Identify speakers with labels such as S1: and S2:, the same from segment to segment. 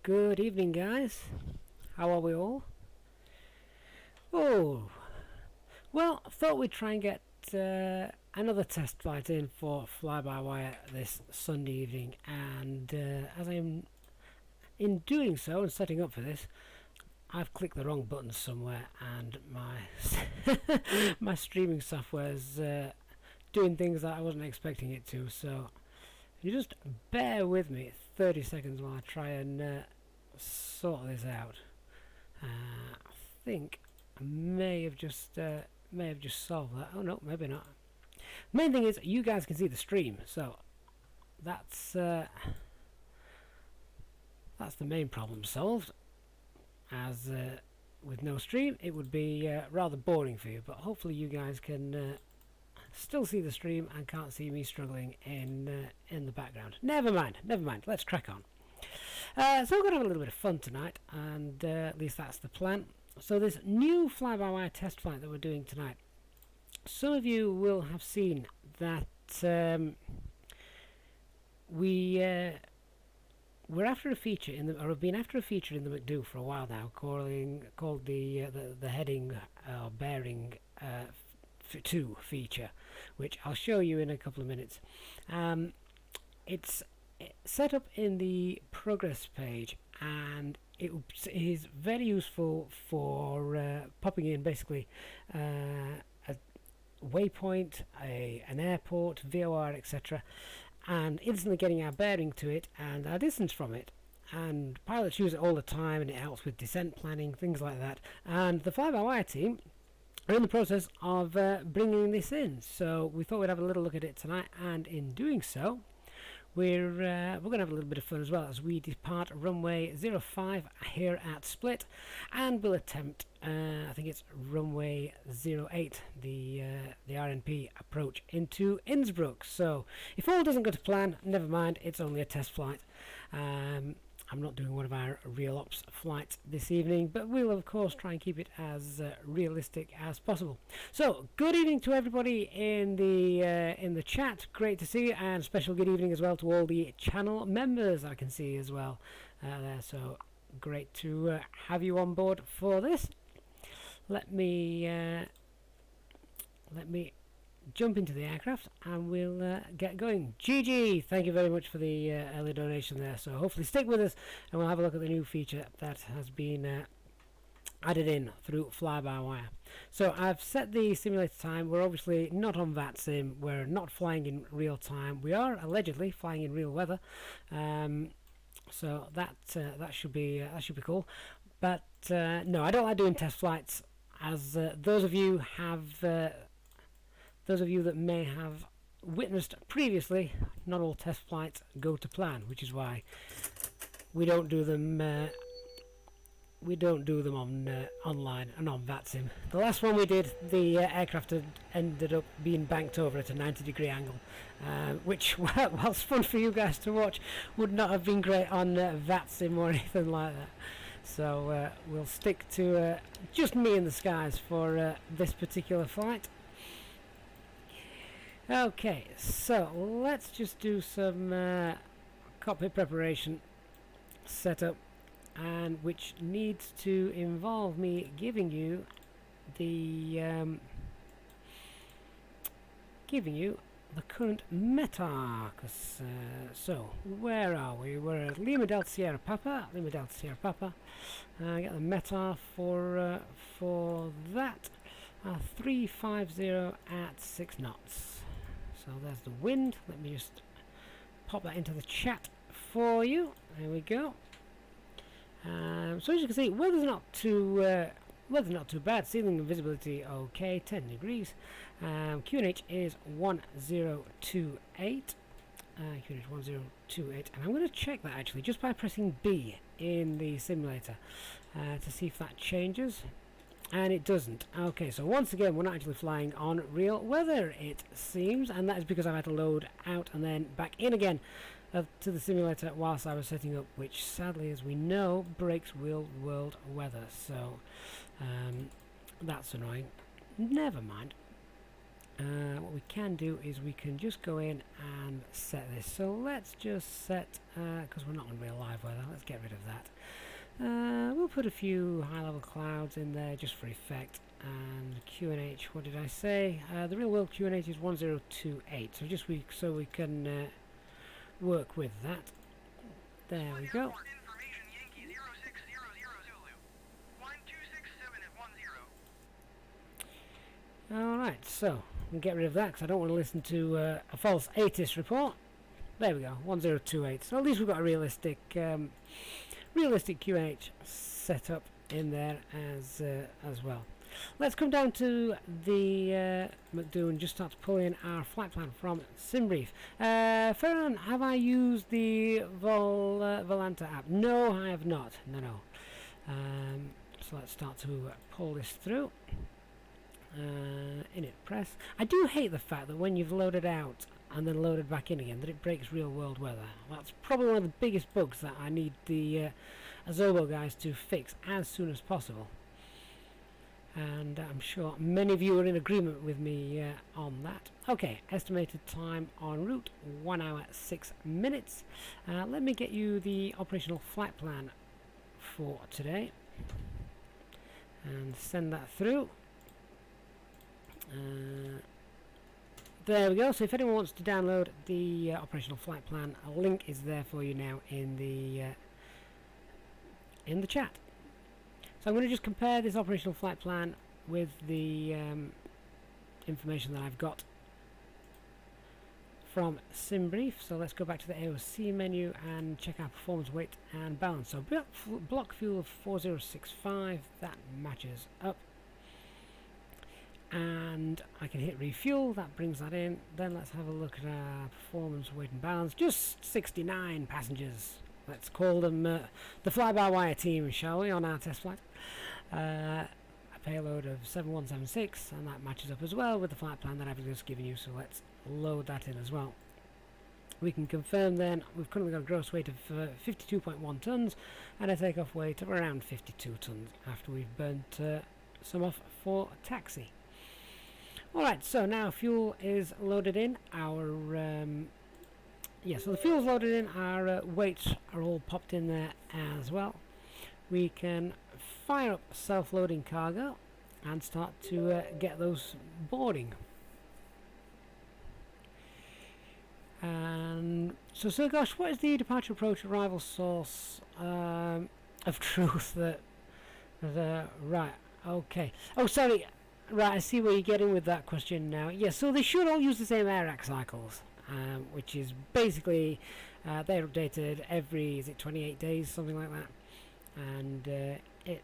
S1: Good evening, guys. How are we all? Oh, well, I thought we'd try and get another test flight in for FlyByWire this Sunday evening, and as I'm in doing so and setting up for this, I've clicked the wrong button somewhere, and my my streaming software's doing things that I wasn't expecting it to. So you just bear with me 30 seconds while I try and sort this out. I think I may have just solved that. Oh no, maybe not. Main thing is you guys can see the stream, so that's the main problem solved. As with no stream, it would be rather boring for you, but hopefully you guys can still see the stream and can't see me struggling in the background. Never mind. Let's crack on. So we're going to have a little bit of fun tonight, and at least that's the plan. So this new fly-by-wire test flight that we're doing tonight, some of you will have seen that we're after a feature in the, or have been after a feature in the MCDU for a while now, called the heading bearing 2 feature, which I'll show you in a couple of minutes. It's set up in the progress page, and it is very useful for popping in basically a waypoint, an airport, VOR, etc., and instantly getting our bearing to it and our distance from it. And pilots use it all the time, and it helps with descent planning, things like that. And the fly-by-wire team are in the process of bringing this in, so we thought we'd have a little look at it tonight, and in doing so we're going to have a little bit of fun as well as we depart runway 05 here at Split, and we'll attempt I think it's runway 08, the RNP approach into Innsbruck. So if all doesn't go to plan, never mind, it's only a test flight. I'm not doing one of our real ops flights this evening, but we'll of course try and keep it as realistic as possible. So good evening to everybody in the chat. Great to see you, and special good evening as well to all the channel members I can see as well there. So great to have you on board for this. Let me jump into the aircraft and we'll get going. GG, thank you very much for the early donation there. So hopefully stick with us and we'll have a look at the new feature that has been added in through fly-by-wire. So I've set the simulator time. We're obviously not on VATSIM, we're not flying in real time. We are allegedly flying in real weather, so that should be cool. But no, I don't like doing test flights, as those of you that may have witnessed previously, not all test flights go to plan, which is why we don't do them. We don't do them on online and on VATSIM. The last one we did, the aircraft had ended up being banked over at a 90-degree angle, which, whilst fun for you guys to watch, would not have been great on VATSIM or anything like that. So we'll stick to just me in the skies for this particular flight. Okay, so let's just do some cockpit preparation setup, and which needs to involve me giving you the current meta. So where are we? We're at Lima Delta Sierra Papa. Get the meta for that. 350 at 6 knots. So there's the wind. Let me just pop that into the chat for you. There we go. So as you can see, weather's not too bad. Ceiling and visibility okay, 10 degrees. QNH is 1028. QNH 1028, and I'm going to check that actually just by pressing B in the simulator to see if that changes. And it doesn't. Okay, so once again we're not actually flying on real weather, it seems, and that is because I've had to load out and then back in again to the simulator whilst I was setting up, which sadly, as we know, breaks real world weather. So that's annoying. Never mind. what we can do is we can just go in and set this. So let's just set, because we're not going to be live weather, let's get rid of that. We'll put a few high-level clouds in there just for effect. And QNH, what did I say? The real world QNH is 1028. So just so we can work with that. There we go. Alright, so we'll get rid of that because I don't want to listen to a false ATIS report. There we go, 1028. So at least we've got a realistic QNH setup in there as well. Let's come down to the MCDU and just start to pull in our flight plan from SimBrief. Ferran, have I used the Volanta app? No, I have not. No. So let's start to pull this through. Init press. I do hate the fact that when you've loaded out and then loaded back in again, that it breaks real world weather. That's probably one of the biggest bugs that I need the Azobo guys to fix as soon as possible. And I'm sure many of you are in agreement with me on that. Okay, estimated time en route, 1 hour 6 minutes. Let me get you the operational flight plan for today and send that through. There we go. So if anyone wants to download the operational flight plan, a link is there for you now in the chat. So I'm going to just compare this operational flight plan with the information that I've got from SimBrief. So let's go back to the AOC menu and check our performance, weight and balance. So block fuel of 4065, that matches up. And I can hit refuel, that brings that in. Then let's have a look at our performance, weight and balance. Just 69 passengers. Let's call them the FlyByWire team, shall we, on our test flight. A payload of 7176, and that matches up as well with the flight plan that I've just given you, so let's load that in as well. We can confirm then we've currently got a gross weight of 52.1 tons and a takeoff weight of around 52 tons after we've burnt some off for taxi. Alright, so now fuel is loaded in. So the fuel's loaded in, our weights are all popped in there as well. We can fire up self-loading cargo and start to get those boarding. And so Sir Gosh, what is the departure approach arrival source of truth right, okay. Oh, sorry. Right, I see where you're getting with that question now. Yes, so they should all use the same AIRAC cycles. Which is basically they're updated every 28 days, something like that, and it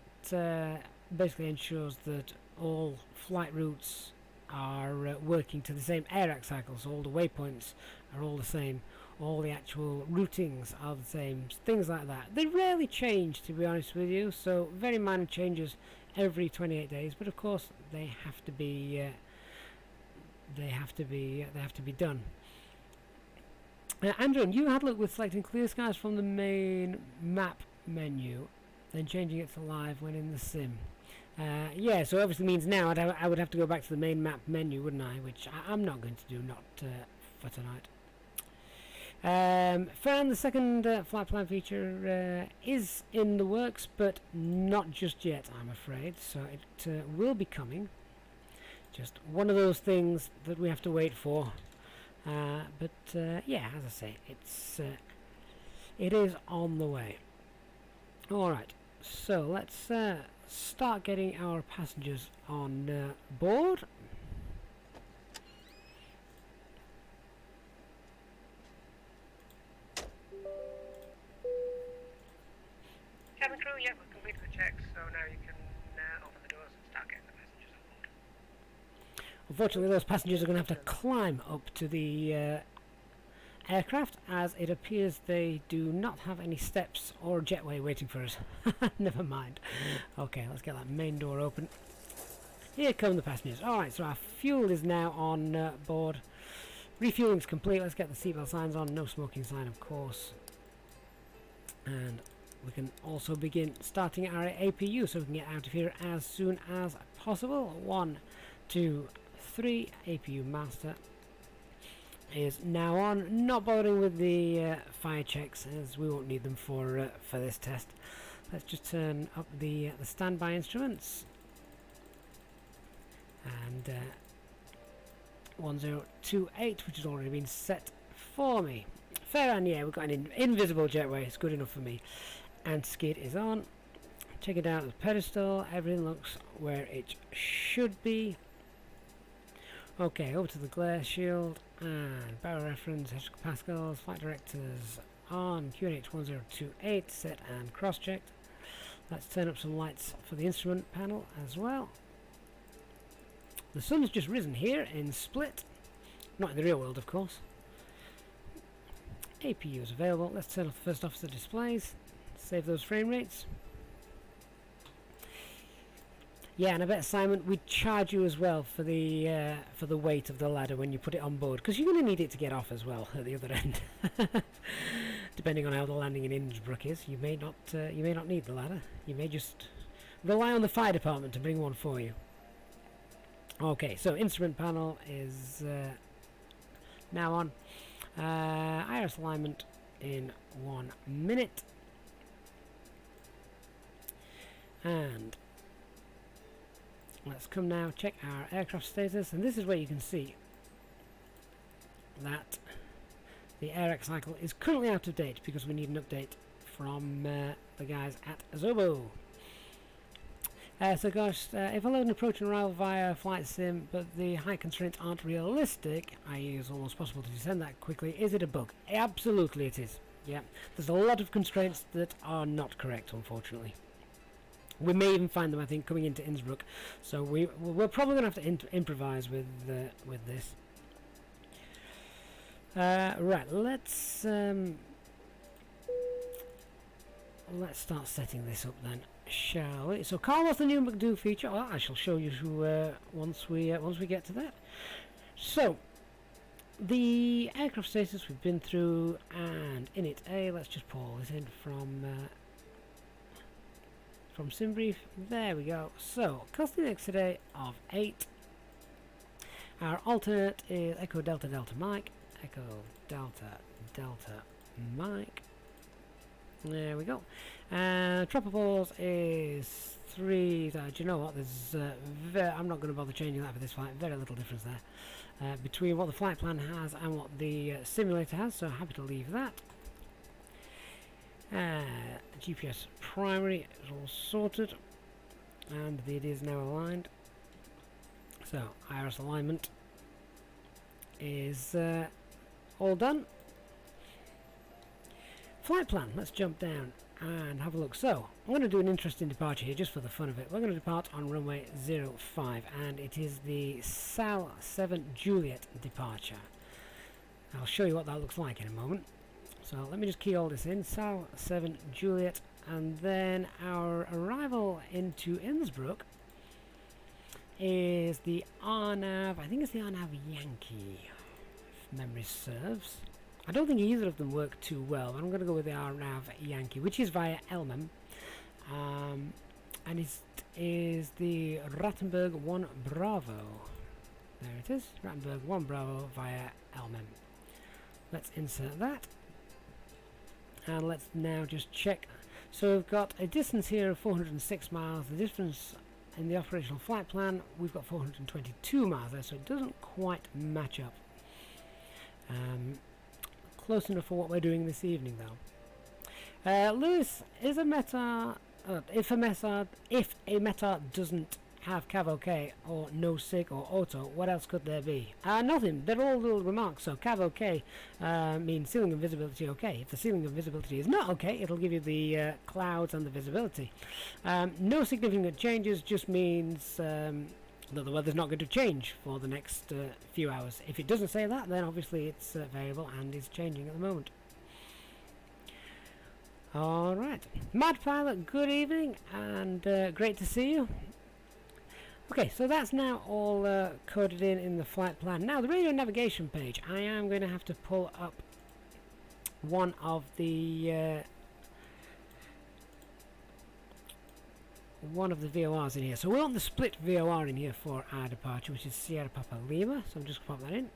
S1: basically ensures that all flight routes are working to the same AIRAC cycles. All the waypoints are all the same, all the actual routings are the same, things like that. They rarely change, to be honest with you, so very minor changes every 28 days, but of course they have to be done. Andrew, you had luck with selecting clear skies from the main map menu, then changing it to live when in the sim. Yeah, so obviously means now I would have to go back to the main map menu, wouldn't I? Which I'm not going to do, not for tonight. Fran, the second flight plan feature is in the works, but not just yet, I'm afraid. So it will be coming. Just one of those things that we have to wait for. But yeah, as I say, it is on the way. Alright, so let's start getting our passengers on board.
S2: Cabin crew, yeah, we've completed the checks, so now you can open the doors and start getting the passengers on board.
S1: Unfortunately, those passengers are going to have to climb up to the aircraft, as it appears they do not have any steps or jetway waiting for us. Never mind. Okay, let's get that main door open. Here come the passengers. Alright, so our fuel is now on board. Refueling's complete. Let's get the seatbelt signs on. No smoking sign, of course. And we can also begin starting our APU so we can get out of here as soon as possible. 1, 2, 3, APU master is now on. Not bothering with the fire checks as we won't need them for this test. Let's just turn up the standby instruments and 1028, which has already been set for me. Fair, and yeah, we've got an invisible jetway. It's good enough for me. And skid is on. Check it out, the pedestal. Everything looks where it should be. Okay, over to the glare shield and barrel reference, hectopascals, flight directors on, QNH 1028, set and cross-checked. Let's turn up some lights for the instrument panel as well. The sun's just risen here in Split, not in the real world of course. APU is available. Let's turn off the first officer displays, save those frame rates. Yeah, and I bet Simon, we'd charge you as well for the weight of the ladder when you put it on board, because you're going to need it to get off as well at the other end. Depending on how the landing in Innsbruck is, you may not need the ladder. You may just rely on the fire department to bring one for you. Okay, so instrument panel is now on. Iris alignment in 1 minute, and let's come now check our aircraft status, and this is where you can see that the AirX cycle is currently out of date because we need an update from the guys at Azobo. So gosh, if I load an approach and arrival via flight sim but the height constraints aren't realistic, i.e. it's almost possible to descend that quickly, is it a bug? Absolutely it is. Yeah, there's a lot of constraints that are not correct, unfortunately. We may even find them, I think, coming into Innsbruck. So we're probably going to have to improvise with this. Right, let's start setting this up then, shall we? So, Carl, what's the new McDo feature? Well, I shall show you once we get to that. So, the aircraft status we've been through, and init A. Let's just pull this in from SimBrief. There we go. So, costing exit day of 8. Our alternate is Echo Delta Delta Mike. Echo Delta Delta Mike. There we go. Tropopoles is 3. Do you know what? There's I'm not going to bother changing that for this flight. Very little difference there between what the flight plan has and what the simulator has. So happy to leave that. GPS primary is all sorted, and it is now aligned. So iris alignment is all done. Flight plan, let's jump down and have a look. So I'm going to do an interesting departure here just for the fun of it. We're going to depart on runway 05, and it is the Sal 7 Juliet departure. I'll show you what that looks like in a moment. So let me just key all this in. Sal 7 Juliet, and then our arrival into Innsbruck is the RNAV, I think it's the RNAV Yankee, if memory serves. I don't think either of them work too well, but I'm going to go with the RNAV Yankee, which is via Elmham, and it is the Rattenberg 1 Bravo. There it is, Rattenberg 1 Bravo via Elmham. Let's insert that, and let's now just check. So we've got a distance here of 406 miles. The difference in the operational flight plan, we've got 422 miles there, so it doesn't quite match up. Close enough for what we're doing this evening, though. Lewis, is a METAR, if a METAR doesn't have Cav OK or no SIG or auto, what else could there be? Nothing. They're all little remarks. So Cav OK means ceiling and visibility OK. If the ceiling and visibility is not OK, it'll give you the clouds and the visibility. No significant changes just means that the weather's not going to change for the next few hours. If it doesn't say that, then obviously it's variable and is changing at the moment. Alright, Mad Pilot, good evening, and great to see you. Okay, so that's now all coded in the flight plan. Now, the radio navigation page, I am going to have to pull up one of the one of the VORs in here. So we want the split VOR in here for our departure, which is Sierra Papa Lima. So I'm just going to pop that in.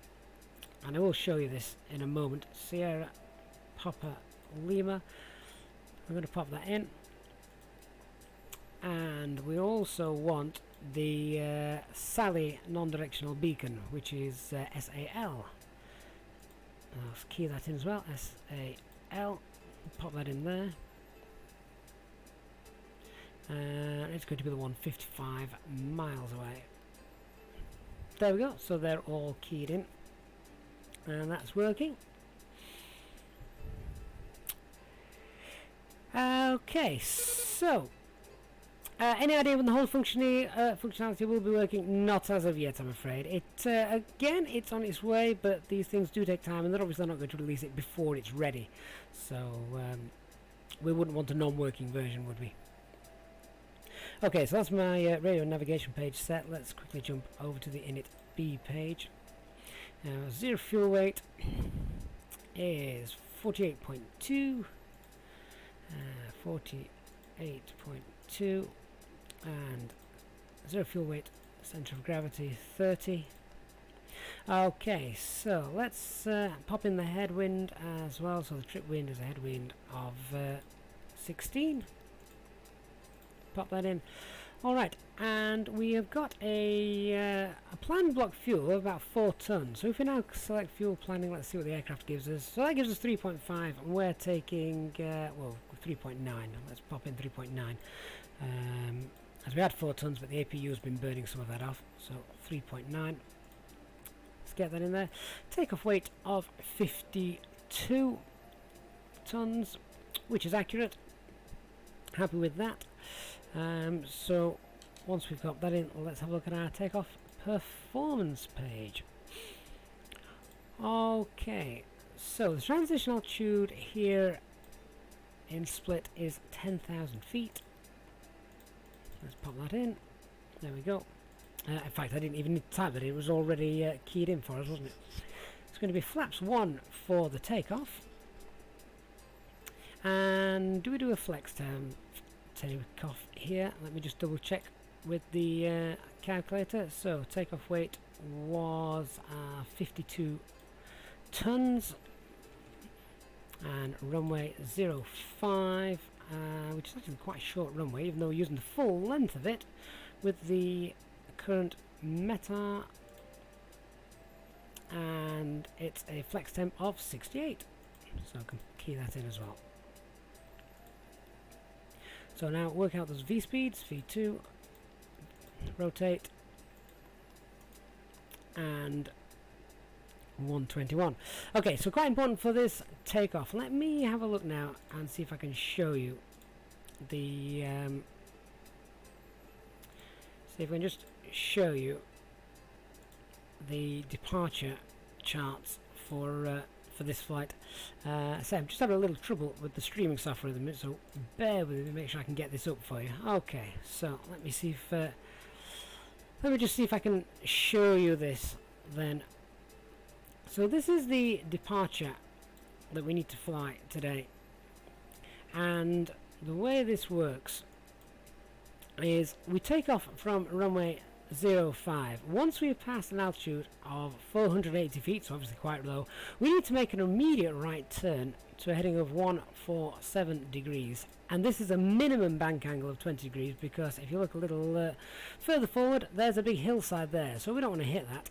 S1: And I will show you this in a moment. Sierra Papa Lima. I'm going to pop that in. And we also want the Sally non-directional beacon, which is SAL. I'll key that in as well. SAL. Pop that in there. It's going to be the 155 miles away. There we go. So they're all keyed in. And that's working. Okay, so any idea when the whole functionality will be working? Not as of yet, I'm afraid. Again, it's on its way, but these things do take time, and they're obviously not going to release it before it's ready. So we wouldn't want a non-working version, would we? Okay, so that's my radio navigation page set. Let's quickly jump over to the init B page. Now, zero fuel weight is 48.2, 48.2, and zero fuel weight center of gravity 30. Okay, so let's pop in the headwind as well. So the trip wind is a headwind of 16. Pop that in. Alright, and we have got a planned block fuel of about 4 tons. So if we now select fuel planning, let's see what the aircraft gives us. So that gives us 3.5, and we're taking, well, 3.9. Let's pop in 3.9. As we had 4 tons, but the APU has been burning some of that off. So 3.9. Let's get that in there. Takeoff weight of 52 tons, which is accurate. Happy with that. So once we've got that in, let's have a look at our takeoff performance page. Okay, so the transition altitude here in Split is 10,000 feet. Let's pop that in. There we go. In fact, I didn't even need to type it. It was already keyed in for us, wasn't it? It's going to be flaps 1 for the takeoff. And do we do a flex takeoff here? Let me just double check with the calculator. So takeoff weight was 52 tons, and runway 05, which is actually quite a short runway, even though we're using the full length of it with the current METAR, and it's a flex temp of 68. So I can key that in as well. So now work out those V speeds, V2, rotate, and 121. Okay, so quite important for this takeoff. Let me have a look now and see if I can show you the see if I can just show you the departure charts for this flight. So I'm just having a little trouble with the streaming software at the minute, so bear with me, make sure I can get this up for you. Okay, so let me see if let me just see if I can show you this then. So this is the departure that we need to fly today, and the way this works is we take off from runway 05. Once we've passed an altitude of 480 feet, so obviously quite low, we need to make an immediate right turn to a heading of 147 degrees, and this is a minimum bank angle of 20 degrees, because if you look a little further forward, there's a big hillside there, so we don't want to hit that.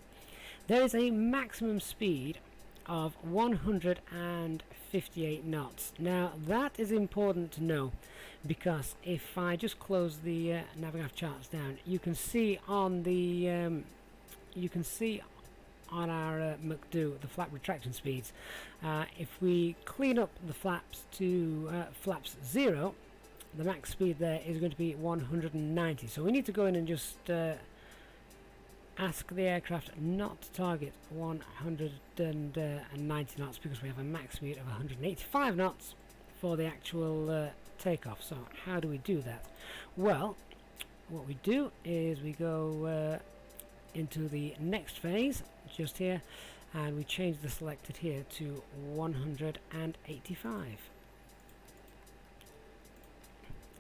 S1: There is a maximum speed of 158 knots. Now that is important to know, because if I just close the Navigraph charts down, you can see on the on our MCDU the flap retraction speeds. If we clean up the flaps to flaps 0, the max speed there is going to be 190. So we need to go in and just ask the aircraft not to target 190 knots, because we have a max speed of 185 knots for the actual takeoff. So how do we do that? Well, what we do is we go into the next phase just here, and we change the selected here to 185.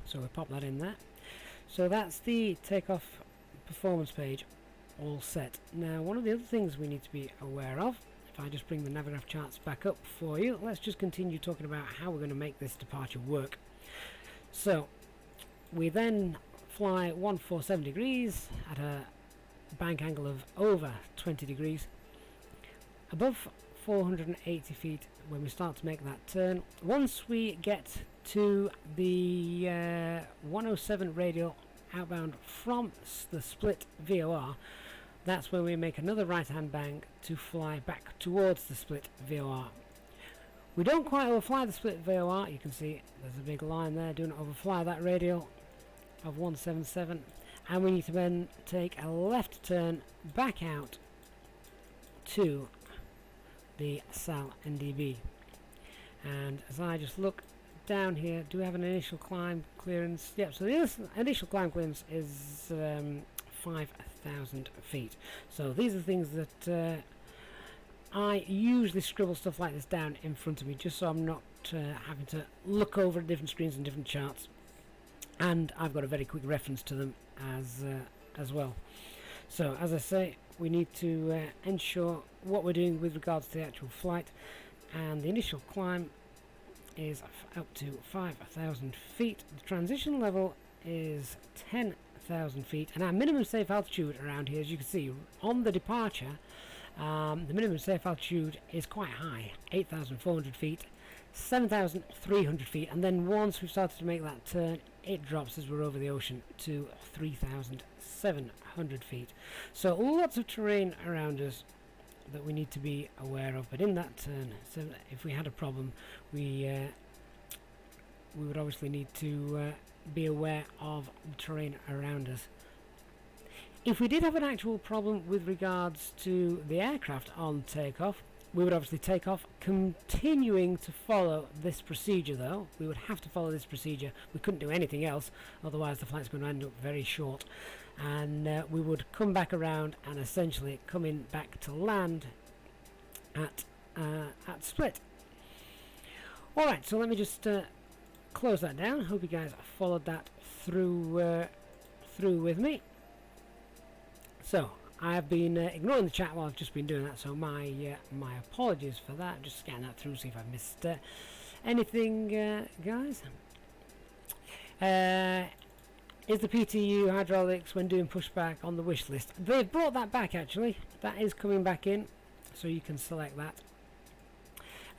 S1: So we pop that in there. So that's the takeoff performance page all set. Now, one of the other things we need to be aware of, if I just bring the Navigraph charts back up for you, let's just continue talking about how we're going to make this departure work. So we then fly 147 degrees at a bank angle of over 20 degrees above 480 feet when we start to make that turn. Once we get to the 107 radial outbound from the split VOR, that's when we make another right hand bank to fly back towards the split VOR. We don't quite overfly the split VOR, you can see there's a big line there, do not overfly that radial of 177, and we need to then take a left turn back out to the SAL NDB. And as I just look down here, do we have an initial climb clearance? Yep, so the initial climb clearance is 5,000 feet. So these are the things that I usually scribble stuff like this down in front of me, just so I'm not having to look over at different screens and different charts. And I've got a very quick reference to them as well. So as I say, we need to ensure what we're doing with regards to the actual flight, and the initial climb is up to 5,000 feet. The transition level is 10,000 feet, and our minimum safe altitude around here, as you can see on the departure, the minimum safe altitude is quite high, 8,400 feet, 7,300 feet, and then once we've started to make that turn, it drops as we're over the ocean to 3,700 feet. So lots of terrain around us that we need to be aware of, but in that turn, so if we had a problem, we would obviously need to be aware of the terrain around us. If we did have an actual problem with regards to the aircraft on takeoff, we would obviously take off, continuing to follow this procedure though. We would have to follow this procedure. We couldn't do anything else, otherwise the flight's going to end up very short. And we would come back around and essentially come in back to land at Split. Alright, so let me just close that down. Hope you guys followed that through with me. So I have been ignoring the chat while I've just been doing that, so my apologies for that. Just scan that through, see if I missed anything, guys. Is the PTU hydraulics when doing pushback on the wish list? They've brought that back actually. That is coming back in, so you can select that.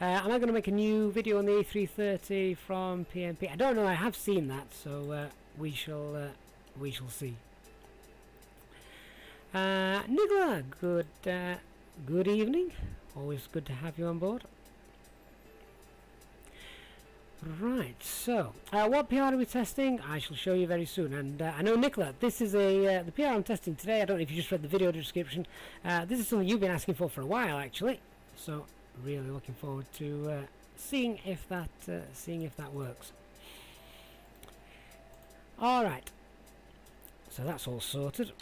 S1: Am I going to make a new video on the A330 from PMP? I don't know. I have seen that, so we shall see. Nicola, good evening. Always good to have you on board. Right, so what PR are we testing? I shall show you very soon. And I know, Nicola, this is the PR I'm testing today. I don't know if you just read the video description. This is something you've been asking for a while, actually. So really looking forward to seeing if that works. All right. So that's all sorted.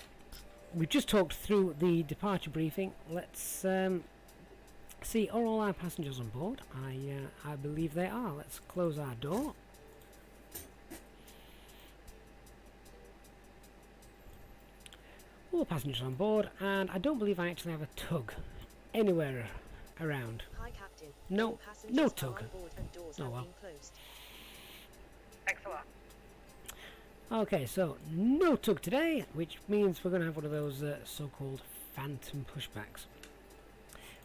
S1: We've just talked through the departure briefing. Let's see, are all our passengers on board? I believe they are. Let's close our door. All passengers on board, and I don't believe I actually have a tug anywhere around.
S3: Hi, Captain.
S1: No tug. Oh well.
S2: Thanks a lot.
S1: Okay, so no tug today, which means we're going to have one of those so-called phantom pushbacks.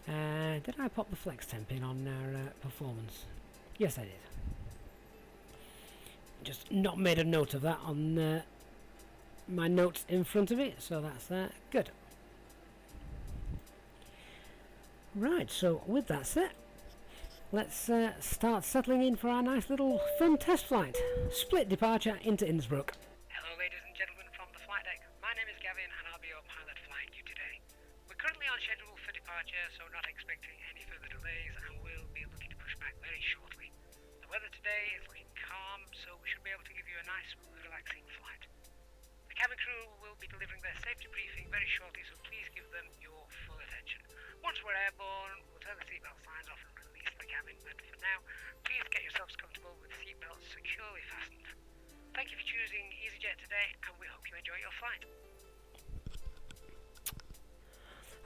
S1: Did I pop the flex temp in on our performance? Yes, I did. Just not made a note of that on my notes in front of it, so that's that. Good. Right, so with that set, let's start settling in for our nice little fun test flight. Split departure into Innsbruck.
S2: Hello ladies and gentlemen from the flight deck. My name is Gavin and I'll be your pilot flying you today. We're currently on schedule for departure, so not expecting any further delays, and we'll be looking to push back very shortly. The weather today is looking calm, so we should be able to give you a nice, smooth, relaxing flight. The cabin crew will be delivering their safety briefing very shortly, so please give them your full attention. Once we're airborne, we'll turn the seatbelt signs off and release the cabin, but for now, please get yourselves comfortable with seatbelts securely fastened. Thank you for choosing EasyJet today, and we hope you enjoy your flight.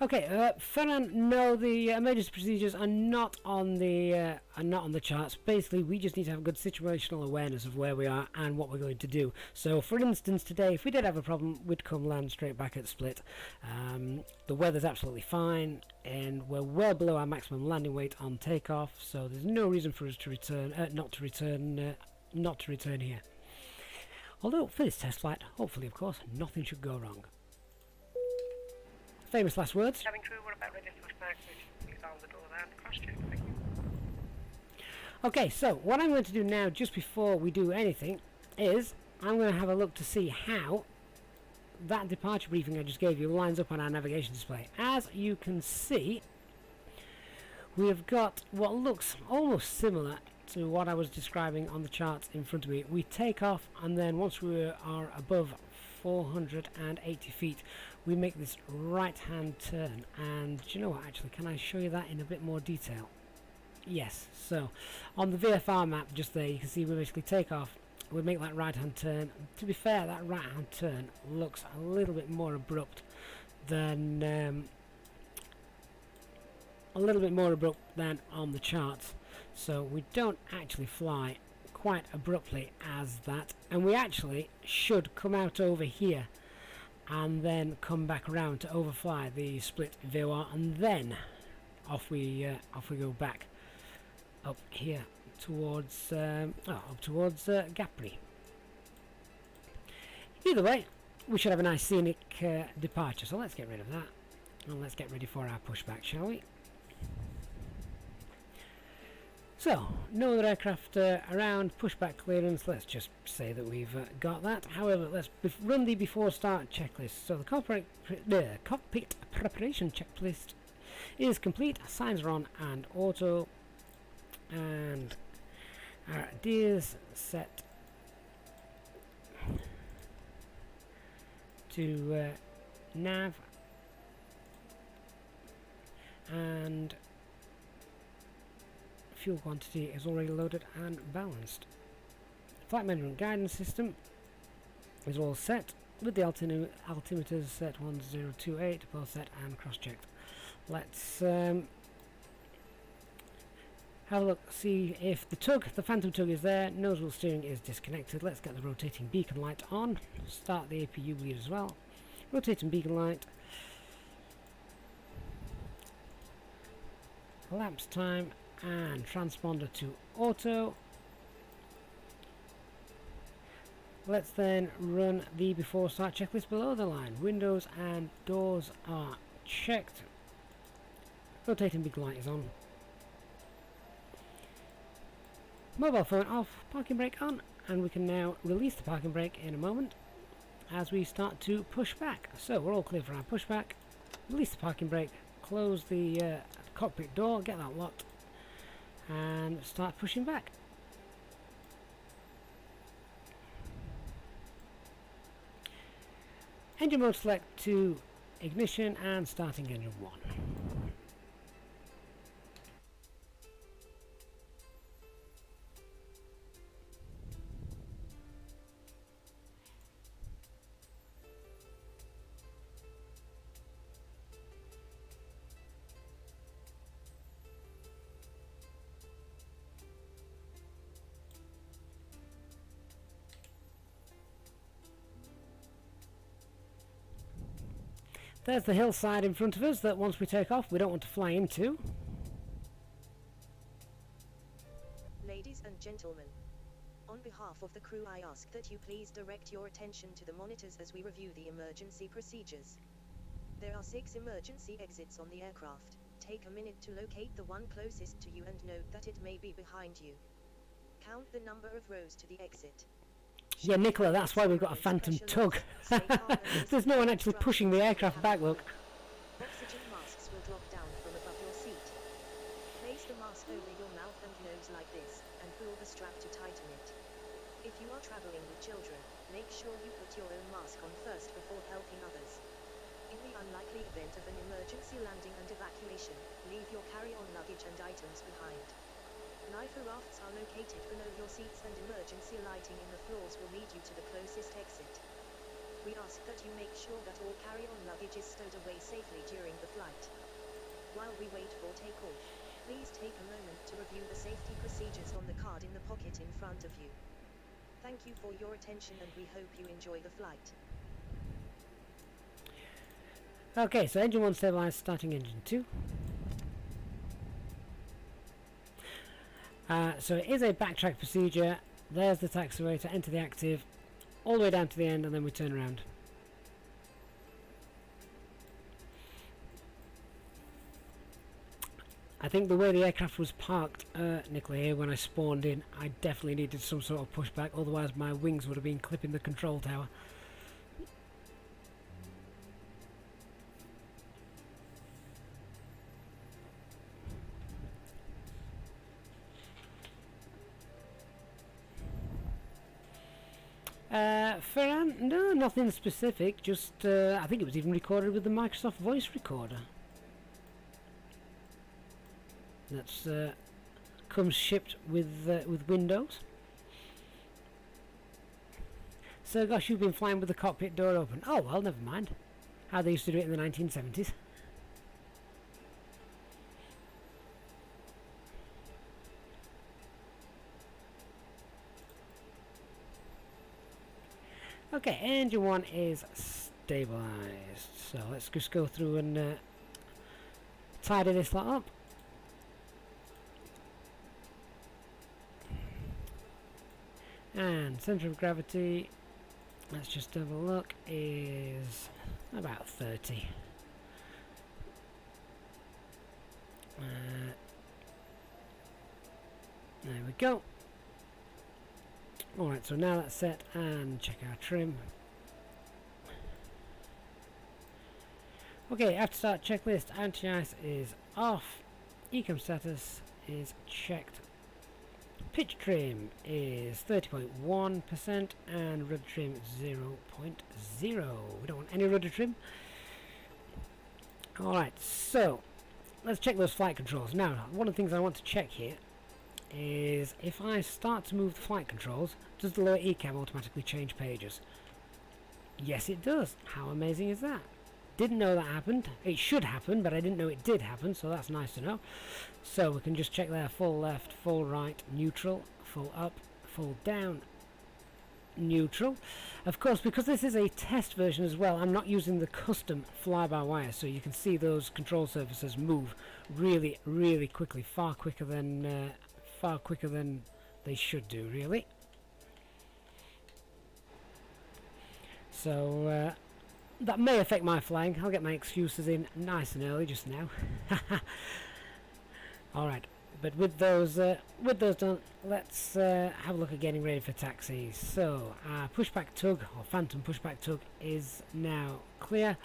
S1: Okay, Ferran, no, the emergency procedures are not on the charts. Basically, we just need to have good situational awareness of where we are and what we're going to do. So, for instance, today, if we did have a problem, we'd come land straight back at Split. The weather's absolutely fine, and we're well below our maximum landing weight on takeoff. So, there's no reason for us to return, not to return here. Although, for this test flight, hopefully, of course, nothing should go wrong. Famous last words.
S2: Cabin crew, we're about ready for pushback. Please hold the door there and cross-check. Thank you.
S1: Okay, so what I'm going to do now, just before we do anything, is I'm going to have a look to see how that departure briefing I just gave you lines up on our navigation display. As you can see, we have got what looks almost similar to what I was describing on the charts in front of me. We take off, and then once we are above 480 feet, we make this right hand turn. And do you know what, actually, can I show you that in a bit more detail? Yes, so on the VFR map just there, you can see we basically take off, we make that right hand turn. To be fair, that right hand turn looks a little bit more abrupt than on the charts, so we don't actually fly quite abruptly as that, and we actually should come out over here and then come back around to overfly the Split VOR, and then off we go back up here towards Gapri. Either way, we should have a nice scenic departure, so let's get rid of that and let's get ready for our pushback, shall we? So, no other aircraft around, pushback clearance. Let's just say that we've got that. However, let's run the before start checklist. So the cockpit preparation checklist is complete. Signs are on and auto, and our ideas set to nav, and fuel quantity is already loaded and balanced. Flight management guidance system is all set with the altimeters set 1028, both set and cross-checked. Let's have a look, see if the phantom tug is there. Nose wheel steering is disconnected. Let's get the rotating beacon light on. Start the APU bleed as well. Rotating beacon light. Elapsed time and transponder to auto. Let's then run the before start checklist below the line. Windows and doors are checked. Rotating beacon light is on. Mobile phone off, parking brake on, and we can now release the parking brake in a moment as we start to push back. So we're all clear for our pushback. Release the parking brake, close the cockpit door, get that locked, and start pushing back. Engine mode select to ignition and starting engine 1. There's the hillside in front of us that once we take off we don't want to fly into.
S3: Ladies and gentlemen, on behalf of the crew I ask that you please direct your attention to the monitors as we review the emergency procedures. There are 6 emergency exits on the aircraft. Take a minute to locate the one closest to you and note that it may be behind you. Count the number of rows to the exit.
S1: Yeah, Nicola, that's why we've got a phantom tug. There's no one actually pushing the aircraft back, look.
S3: Oxygen masks will drop down from above your seat. Place the mask over your mouth and nose like this, and pull the strap to tighten it. If you are traveling with children, make sure you put your own mask on first before helping others. In the unlikely event of an emergency landing and evacuation, leave your carry-on luggage and items behind. Life Reefer rafts are located below your seats and emergency lighting in the floors will lead you to the closest exit. We ask that you make sure that all carry-on luggage is stowed away safely during the flight. While we wait for takeoff, please take a moment to review the safety procedures on the card in the pocket in front of you. Thank you for your attention and we hope you enjoy the flight.
S1: Okay, so engine 1 stabilized, starting engine 2. So it is a backtrack procedure. There's the taxiwator, enter the active, all the way down to the end, and then we turn around. I think the way the aircraft was parked, Nicola, here when I spawned in, I definitely needed some sort of pushback, otherwise my wings would have been clipping the control tower. No, nothing specific, just I think it was even recorded with the Microsoft voice recorder. That's comes shipped with Windows. So gosh, you've been flying with the cockpit door open. Oh well, never mind. How they used to do it in the 1970s. Okay, engine 1 is stabilized. So let's just go through and tidy this lot up. And centre of gravity, let's just have a look, is about 30. There we go. Alright, so now that's set, and check our trim. Okay, after start checklist, anti-ice is off, ecom status is checked, pitch trim is 30.1% and rudder trim 0.0. We don't want any rudder trim. Alright, so let's check those flight controls. Now, one of the things I want to check here is if I start to move the flight controls, does the lower ECAM automatically change pages? Yes, it does. How amazing is that? Didn't know that happened. It should happen, but I didn't know it did happen, so that's nice to know. So we can just check there: full left, full right, neutral, full up, full down, neutral. Of course, because this is a test version as well, I'm not using the custom fly-by-wire, so you can see those control surfaces move really, really quickly, far quicker than they should do, really. So that may affect my flying. I'll get my excuses in nice and early just now. Alright, but with those done, let's have a look at getting ready for taxis. So our pushback tug, or phantom pushback tug, is now clear.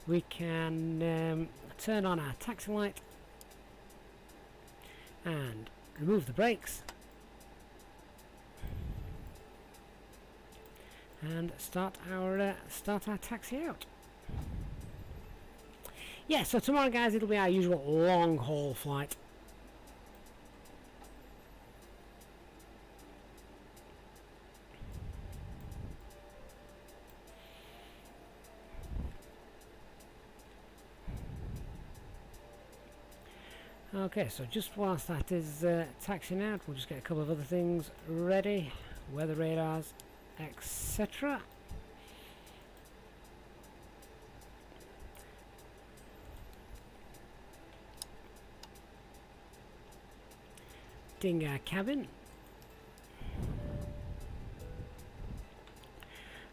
S1: We can turn on our taxi light and remove the brakes and start our taxi out. Yeah, so tomorrow, guys, it'll be our usual long haul flight. Okay, so just whilst that is taxiing out, we'll just get a couple of other things ready, weather radars, etc. Ding our cabin,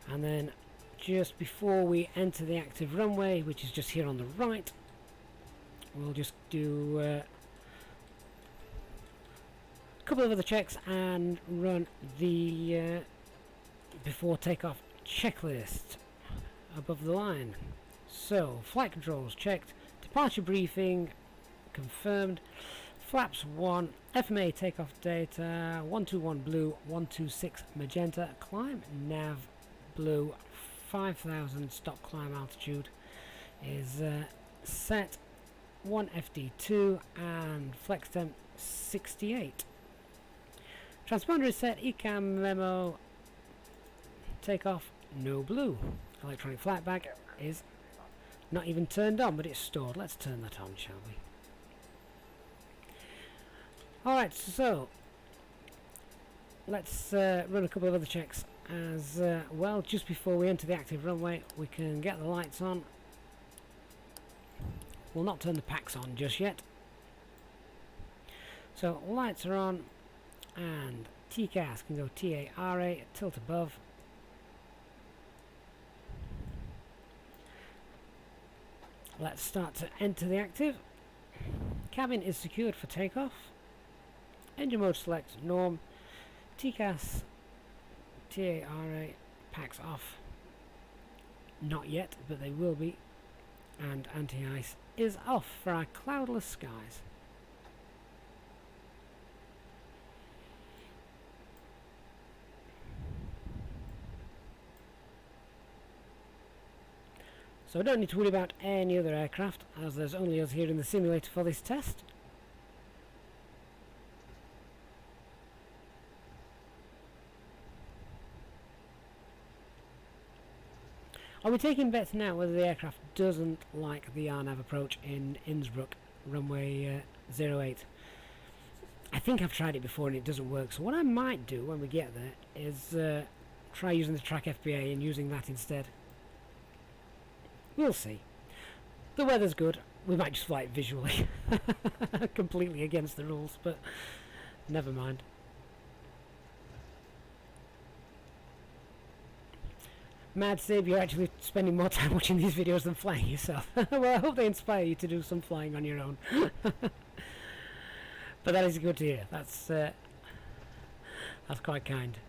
S1: and then just before we enter the active runway, which is just here on the right, we'll just do a couple of other checks and run the before takeoff checklist above the line. So flight controls checked, departure briefing confirmed, flaps 1, FMA takeoff data 121 blue, 126 magenta, climb nav blue, 5,000 stop climb altitude is set, 1 FD2 and flex temp 68. Transponder is set, ECAM memo, takeoff, no blue. Electronic flight bag is not even turned on, but it's stored. Let's turn that on, shall we? Alright, so let's run a couple of other checks as well. Just before we enter the active runway, we can get the lights on. We'll not turn the packs on just yet. So lights are on, and TCAS can go TARA, tilt above. Let's start to enter the active. Cabin is secured for takeoff. Engine mode select norm. TCAS, TARA, packs off. Not yet, but they will be. And anti-ice is off for our cloudless skies. So I don't need to worry about any other aircraft, as there's only us here in the simulator for this test. I'll be taking bets now whether the aircraft doesn't like the RNAV approach in Innsbruck, runway 08. I think I've tried it before and it doesn't work, so what I might do when we get there is try using the track FBA and using that instead. We'll see. The weather's good. We might just fly it visually. Completely against the rules, but never mind. Mad Sib, you're actually spending more time watching these videos than flying yourself. Well, I hope they inspire you to do some flying on your own. But that is good to hear. That's quite kind.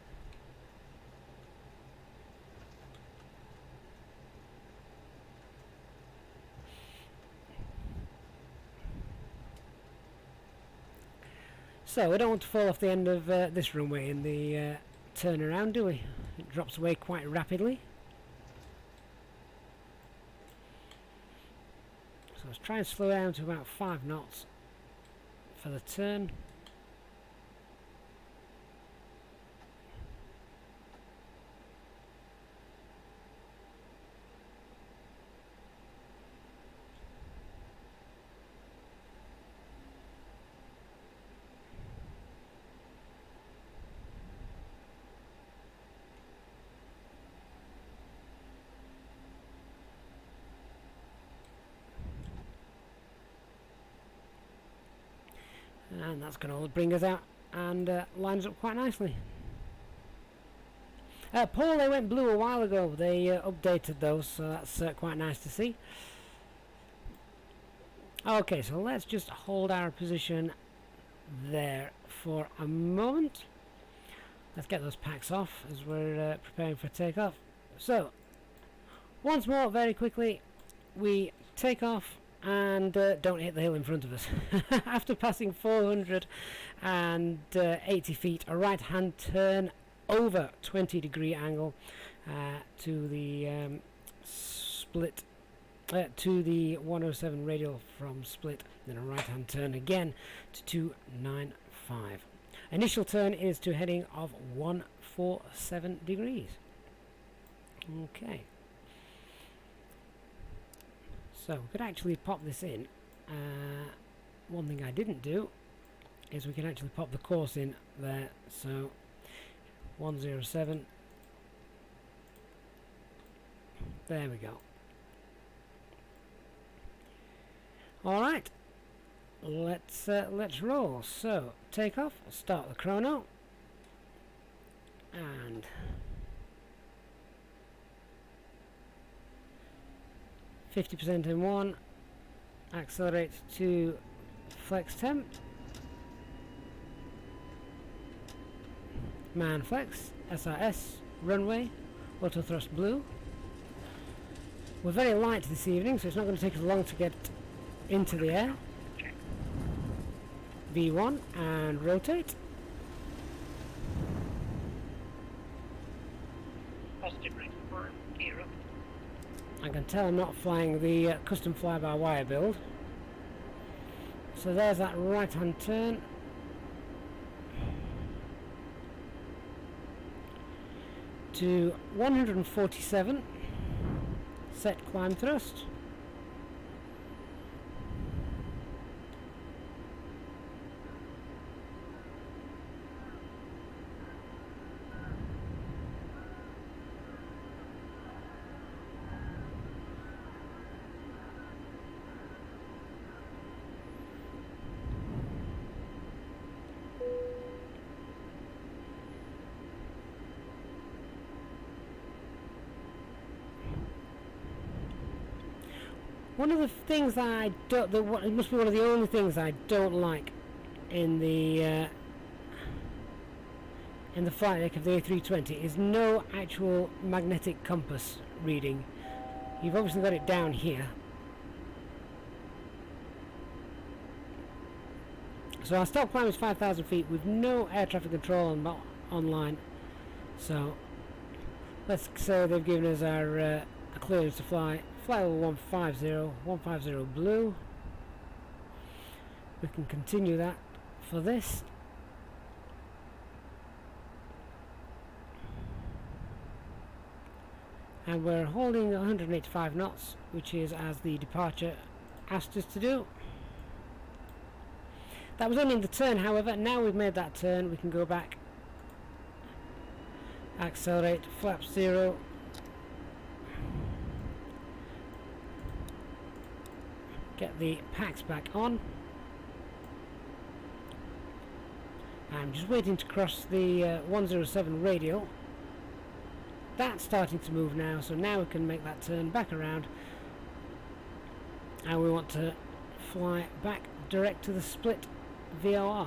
S1: So, we don't want to fall off the end of this runway in the turnaround, do we? It drops away quite rapidly. So let's try and slow down to about 5 knots for the turn. And that's going to bring us out and lines up quite nicely. Paul, they went blue a while ago. They updated those, so that's quite nice to see. Okay, so let's just hold our position there for a moment. Let's get those packs off as we're preparing for takeoff. So, once more, very quickly, we take off and don't hit the hill in front of us. After passing 480 feet, a right hand turn over 20-degree angle to the split, to the 107 radial from split, then a right hand turn again to 295. Initial turn is to heading of 147 degrees. Okay. So we could actually pop this in. One thing I didn't do is we can actually pop the course in there. So 107. There we go. All right. Let's roll. So take off. Start the chrono. And 50% in 1, accelerate to flex temp, man flex, SRS, runway, auto thrust blue. We're very light this evening, so it's not going to take us long to get into the air. V1 and rotate.
S2: Positive rate for gear up.
S1: I can tell I'm not flying the custom fly-by-wire build. So there's that right-hand turn. to 147, set climb thrust. One of the things that I don't, it must be one of the only things I don't like in the flight deck of the A320 is no actual magnetic compass reading. You've obviously got it down here. So our stop climb is 5,000 feet with no air traffic control online. So let's say they've given us our a clearance to fly level 150 blue. We can continue that for this. And we're holding 185 knots, which is as the departure asked us to do. That was only in the turn, however. Now we've made that turn, we can go back, accelerate, flaps 0, get the packs back on. I'm just waiting to cross the 107 radial. That's starting to move now, so now we can make that turn back around, and we want to fly back direct to the split VOR.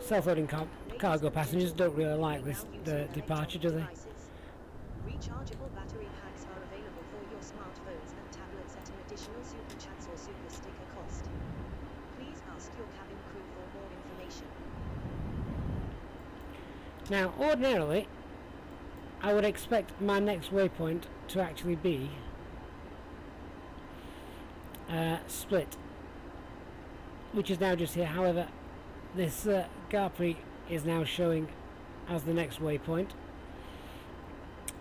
S1: Self-loading cargo passengers don't really like this departure, do they?
S3: Rechargeable battery packs are available for your smartphones and tablets at an additional super chats or super sticker cost. Please ask your cabin crew for more information.
S1: Now, ordinarily, I would expect my next waypoint to actually be split, which is now just here. However, this Garpri is now showing as the next waypoint.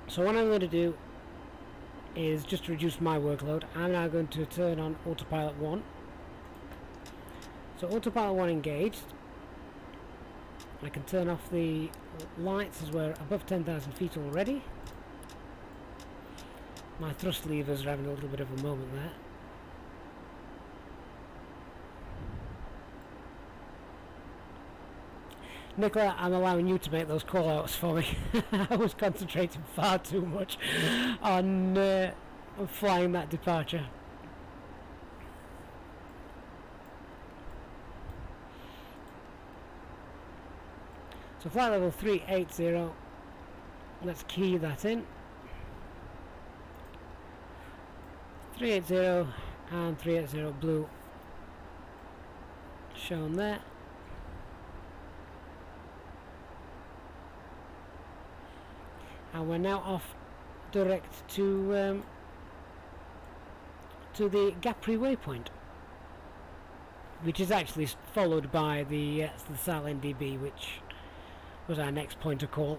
S1: So what I'm going to do is, just to reduce my workload, I'm now going to turn on autopilot 1. So autopilot 1 engaged. I can turn off the lights as we're above 10,000 feet already. My thrust levers are having a little bit of a moment there. Nicola, I'm allowing you to make those call-outs for me. I was concentrating far too much on flying that departure. So flight level 380, let's key that in. 380 and 380 blue shown there. And we're now off direct to the Garpri waypoint, which is actually followed by the SAL NDB, which was our next point of call.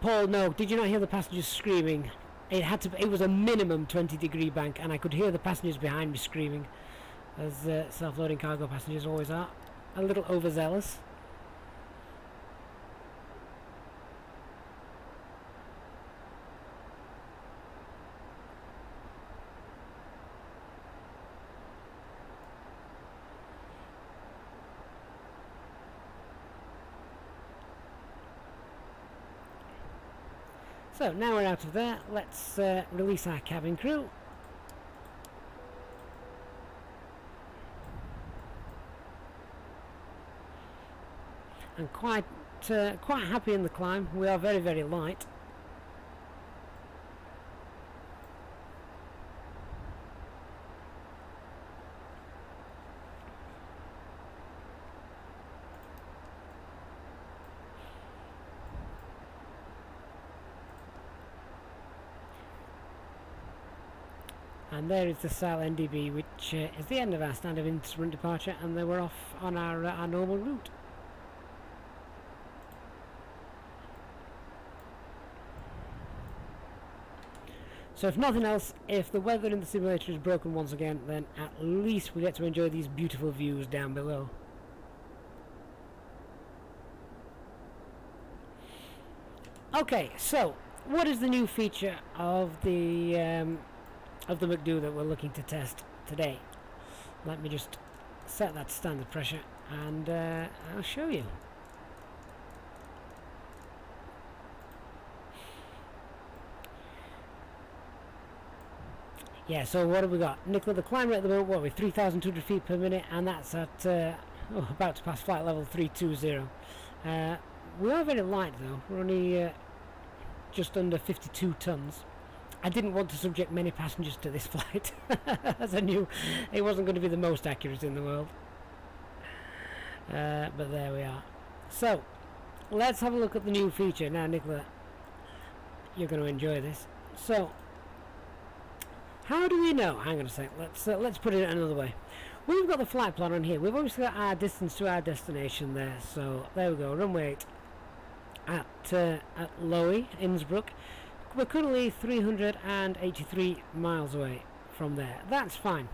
S1: Paul, no, did you not hear the passengers screaming? It was a minimum 20-degree bank, and I could hear the passengers behind me screaming, as self-loading cargo passengers always are, a little overzealous. So now we're out of there, let's release our cabin crew. I'm quite happy in the climb. We are very, very light. And there is the SAL NDB, which is the end of our standard instrument departure, and then we're off on our normal route. So if nothing else, if the weather in the simulator is broken once again, then at least we get to enjoy these beautiful views down below. Okay, so what is the new feature of the MCDU that we're looking to test today? Let me just set that to standard pressure, and I'll show you. Yeah, so what have we got? Nicola, the climb rate at the moment, what are we, 3,200 feet per minute, and that's at about to pass flight level 320. We are very light though, we're only just under 52 tons. I didn't want to subject many passengers to this flight, as I knew it wasn't going to be the most accurate in the world. But there we are. So, let's have a look at the new feature. Now, Nicola, you're going to enjoy this. So, how do we know? Hang on a sec. Let's put it another way. We've got the flight plan on here. We've obviously got our distance to our destination there. So there we go. Runway 8 at Lowy, Innsbruck. We're currently 383 miles away from there. That's fine.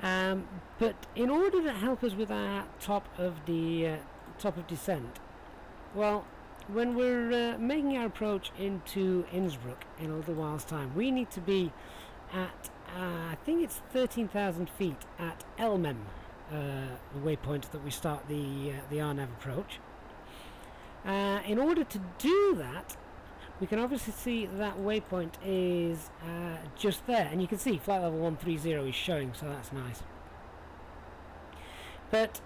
S1: But in order to help us with our top of descent, well, when we're making our approach into Innsbruck in a little while's time, we need to be at I think it's 13,000 feet at Elmem, the waypoint that we start the RNAV approach. In order to do that, we can obviously see that waypoint is just there, and you can see flight level 130 is showing, so that's nice. But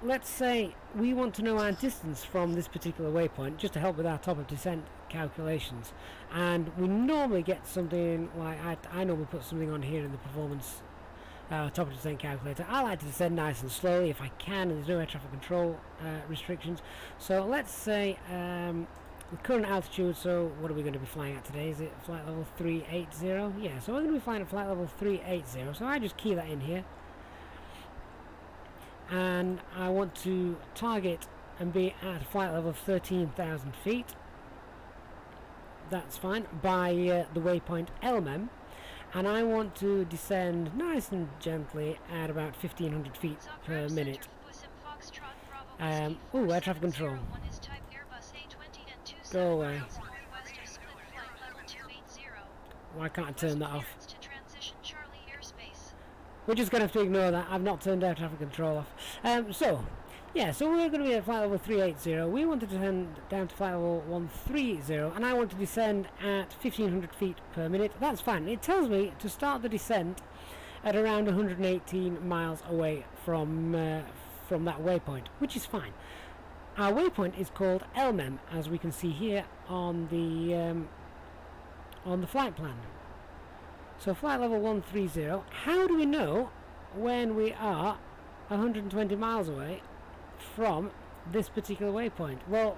S1: let's say we want to know our distance from this particular waypoint, just to help with our top of descent calculations, and we normally get something like I normally put something on here in the performance top of descent calculator. I like to descend nice and slowly if I can, and there's no air traffic control restrictions. So let's say the current altitude, so what are we going to be flying at today? Is it flight level 380? Yeah, so we're going to be flying at flight level 380, so I just key that in here, and I want to target and be at flight level 13,000 feet. That's fine, by the waypoint Elmem, and I want to descend nice and gently at about 1,500 feet per minute. Ooh, air traffic control. Go away. Why can't I turn that off? We're just going to have to ignore that. I've not turned air traffic control off. So we're going to be at flight level 380. We want to descend down to flight level 130, and I want to descend at 1,500 feet per minute. That's fine. It tells me to start the descent at around 118 miles away from that waypoint, which is fine. Our waypoint is called Elmem, as we can see here on the flight plan. So flight level 130. How do we know when we are 120 miles away from this particular waypoint? Well,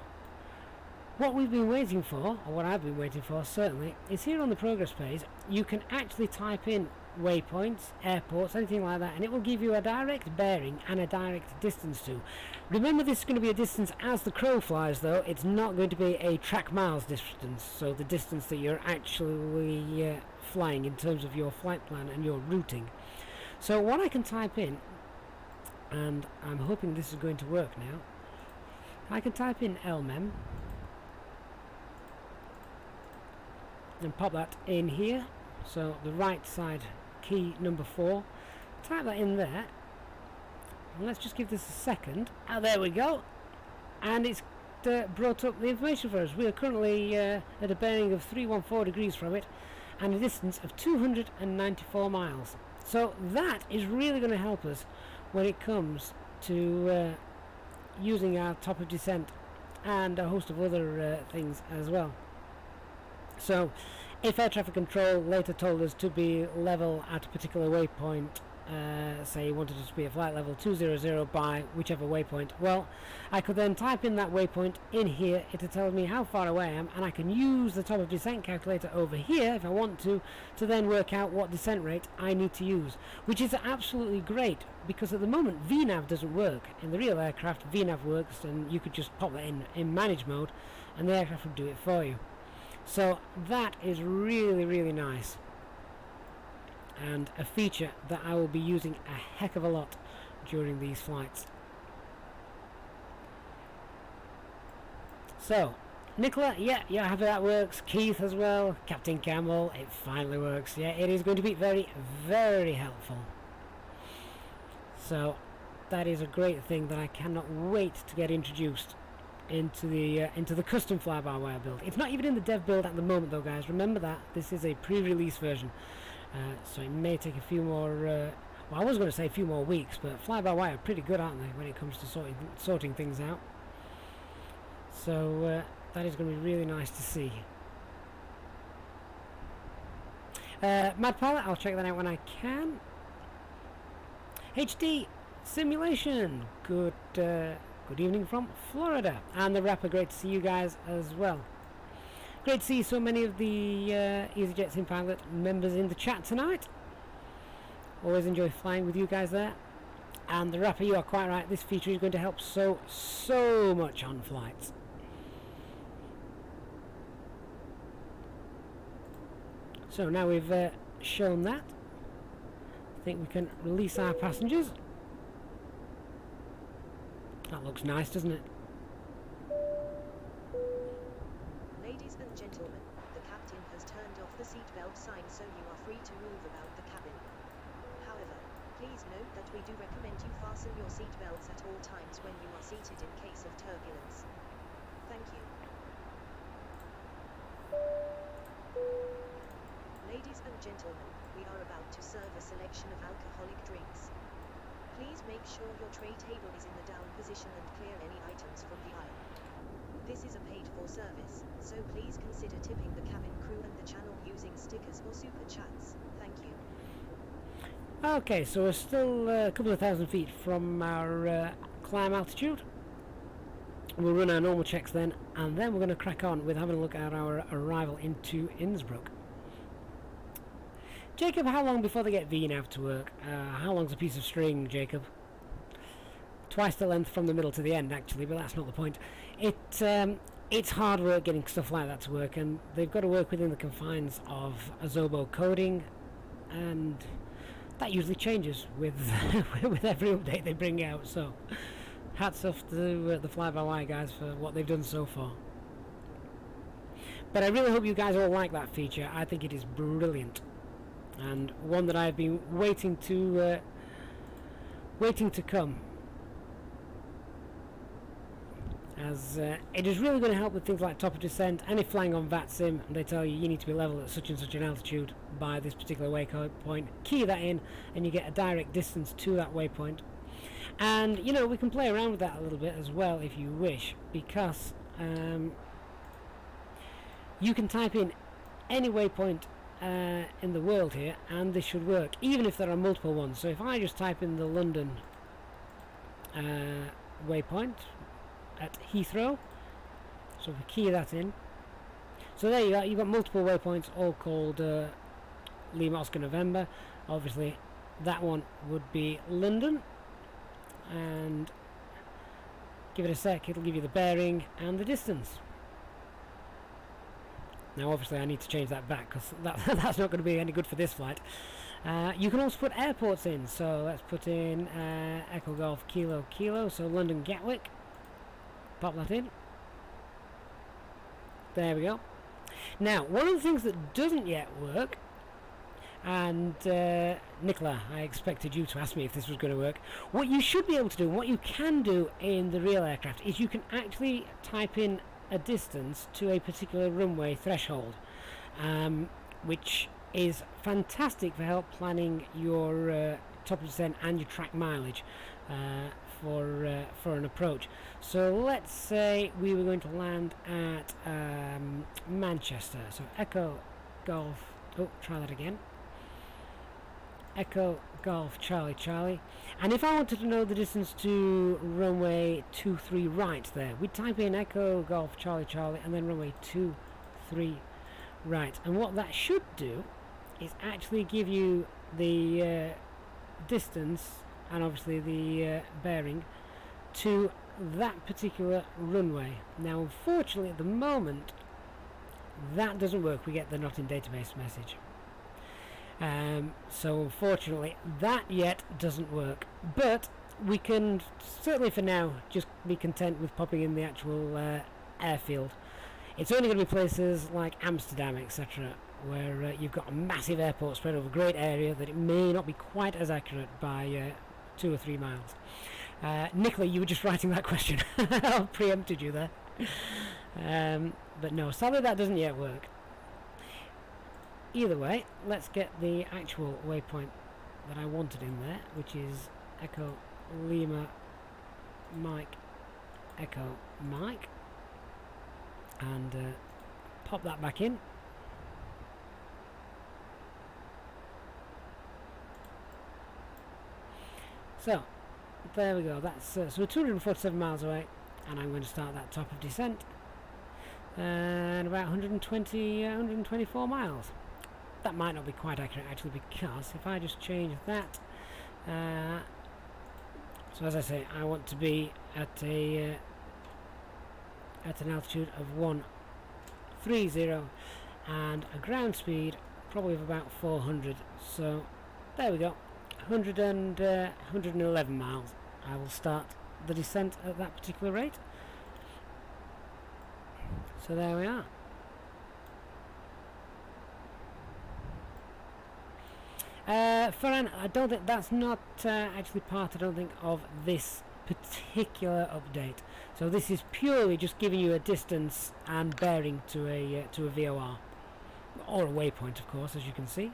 S1: what we've been waiting for, or what I've been waiting for certainly, is here on the progress page you can actually type in waypoints, airports, anything like that, and it will give you a direct bearing and a direct distance to. Remember, this is going to be a distance as the crow flies though. It's not going to be a track miles distance, so the distance that you're actually flying in terms of your flight plan and your routing. So what I can type in, and I'm hoping this is going to work now, I can type in Elmem and pop that in here, so the right side key number 4, type that in there, and let's just give this a second. There we go, and it's brought up the information for us. We are currently at a bearing of 314 degrees from it and a distance of 294 miles. So that is really going to help us when it comes to using our top of descent and a host of other things as well. So if air traffic control later told us to be level at a particular waypoint say you wanted it to be a flight level 200 by whichever waypoint, well, I could then type in that waypoint in here. It'll tell me how far away I am, and I can use the top of descent calculator over here if I want to then work out what descent rate I need to use, which is absolutely great, because at the moment VNAV doesn't work. In the real aircraft, VNAV works, and you could just pop that in manage mode and the aircraft would do it for you. So that is really, really nice, and a feature that I will be using a heck of a lot during these flights. So, Nicola, yeah, happy that works. Keith as well, Captain Campbell, it finally works. Yeah, it is going to be very, very helpful. So, that is a great thing that I cannot wait to get introduced into the custom fly-by-wire build. It's not even in the dev build at the moment though, guys. Remember that this is a pre-release version. So it may take a few more, well, I was going to say a few more weeks, but fly-by-wire are pretty good, aren't they, when it comes to sorting things out. So that is going to be really nice to see. Mad Pilot, I'll check that out when I can. HD Simulation, good evening from Florida. And the Rapper, great to see you guys as well. Great to see so many of the Easyjetsimpilot members in the chat tonight. Always enjoy flying with you guys there. And the Rapper, you are quite right, this feature is going to help so much on flights. So now we've shown that, I think we can release our passengers. That looks nice, doesn't it?
S3: Ladies and gentlemen, the captain has turned off the seatbelt sign, so you are free to move about the cabin. However, please note that we do recommend you fasten your seatbelts at all times when you are seated in case of turbulence. Thank you. Ladies and gentlemen, we are about to serve a selection of alcoholic drinks. Please make sure your tray table is in the down position and clear any items from the aisle. This is a paid-for service, so please consider tipping the cabin crew and the channel using stickers or super chats. Thank you.
S1: Okay, so we're still a couple of thousand feet from our climb altitude. We'll run our normal checks then, and then we're going to crack on with having a look at our arrival into Innsbruck. Jacob, how long before they get VNAV to work? How long's a piece of string, Jacob? Twice the length from the middle to the end, actually, but that's not the point. It's hard work getting stuff like that to work, and they've got to work within the confines of Azobo coding, and that usually changes with with every update they bring out. So, hats off to the fly-by-wire guys for what they've done so far. But I really hope you guys all like that feature. I think it is brilliant, and one that I've been waiting to come, as it is really going to help with things like top of descent. And if flying on VATSIM, they tell you need to be level at such and such an altitude by this particular waypoint, key that in and you get a direct distance to that waypoint. And you know, we can play around with that a little bit as well if you wish, because you can type in any waypoint in the world here and this should work, even if there are multiple ones. So if I just type in the London waypoint at Heathrow, so if we key that in, so there you go, you've got multiple waypoints all called Lima Oscar November. Obviously that one would be London, and give it a sec, it'll give you the bearing and the distance. Now obviously I need to change that back because that's not going to be any good for this flight. You can also put airports in, so let's put in Echo Golf Kilo Kilo, so London Gatwick. Pop that in. There we go. Now, one of the things that doesn't yet work, and Nicola, I expected you to ask me if this was going to work. What you should be able to do, what you can do in the real aircraft, is you can actually type in a distance to a particular runway threshold, which is fantastic for help planning your top of descent and your track mileage for an approach. So let's say we were going to land at Manchester, so Echo Golf, oh, try that again, Echo Golf Charlie Charlie. And if I wanted to know the distance to runway 23 right there, we'd type in Echo Golf Charlie Charlie and then runway 23 right. And what that should do is actually give you the distance and obviously the bearing to that particular runway. Now unfortunately at the moment that doesn't work. We get the not in database message. So unfortunately that yet doesn't work, but we can certainly for now just be content with popping in the actual airfield. It's only going to be places like Amsterdam, etc., where you've got a massive airport spread over a great area that it may not be quite as accurate by 2 or 3 miles. Nicola, you were just writing that question. I preempted you there. But no, sadly that doesn't yet work. Either way, let's get the actual waypoint that I wanted in there, which is Echo Lima Mike Echo Mike, and pop that back in. So there we go. That's so we're 247 miles away, and I'm going to start that top of descent and about 124 miles. That might not be quite accurate actually, because if I just change that, so as I say, I want to be at a at an altitude of 130 and a ground speed probably of about 400. So there we go, 111 miles. I will start the descent at that particular rate. So there we are. Farhan, I don't think that's not actually part, I don't think, of this particular update. So this is purely just giving you a distance and bearing to a VOR, or a waypoint, of course, as you can see.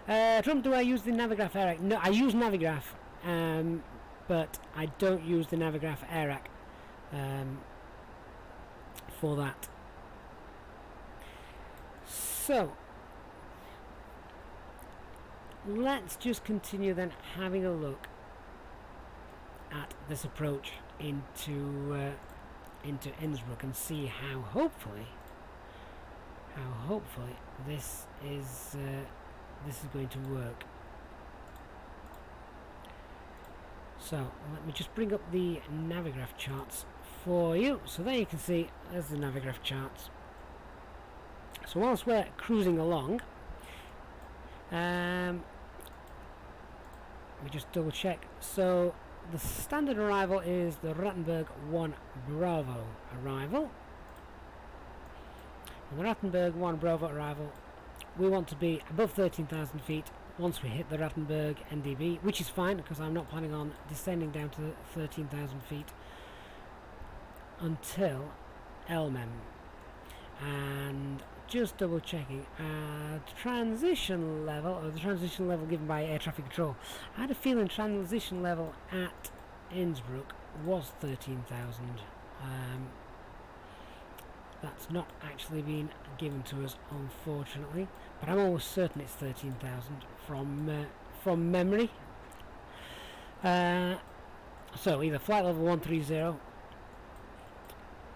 S1: Trump, do I use the Navigraph AIRAC? No, I use Navigraph, but I don't use the Navigraph AIRAC for that. So let's just continue then having a look at this approach into Innsbruck and see how hopefully this is going to work. So let me just bring up the Navigraph charts for you. So there you can see there's the Navigraph charts. So whilst we're cruising along, let me just double check. So the standard arrival is the Rattenberg 1 Bravo arrival. On the Rattenberg 1 Bravo arrival, we want to be above 13,000 feet once we hit the Rattenberg NDB, which is fine because I'm not planning on descending down to 13,000 feet until LMEM. And just double checking, transition level, or the transition level given by air traffic control, I had a feeling transition level at Innsbruck was 13,000. That's not actually been given to us, unfortunately, but I'm almost certain it's 13,000 from memory. So either flight level 130,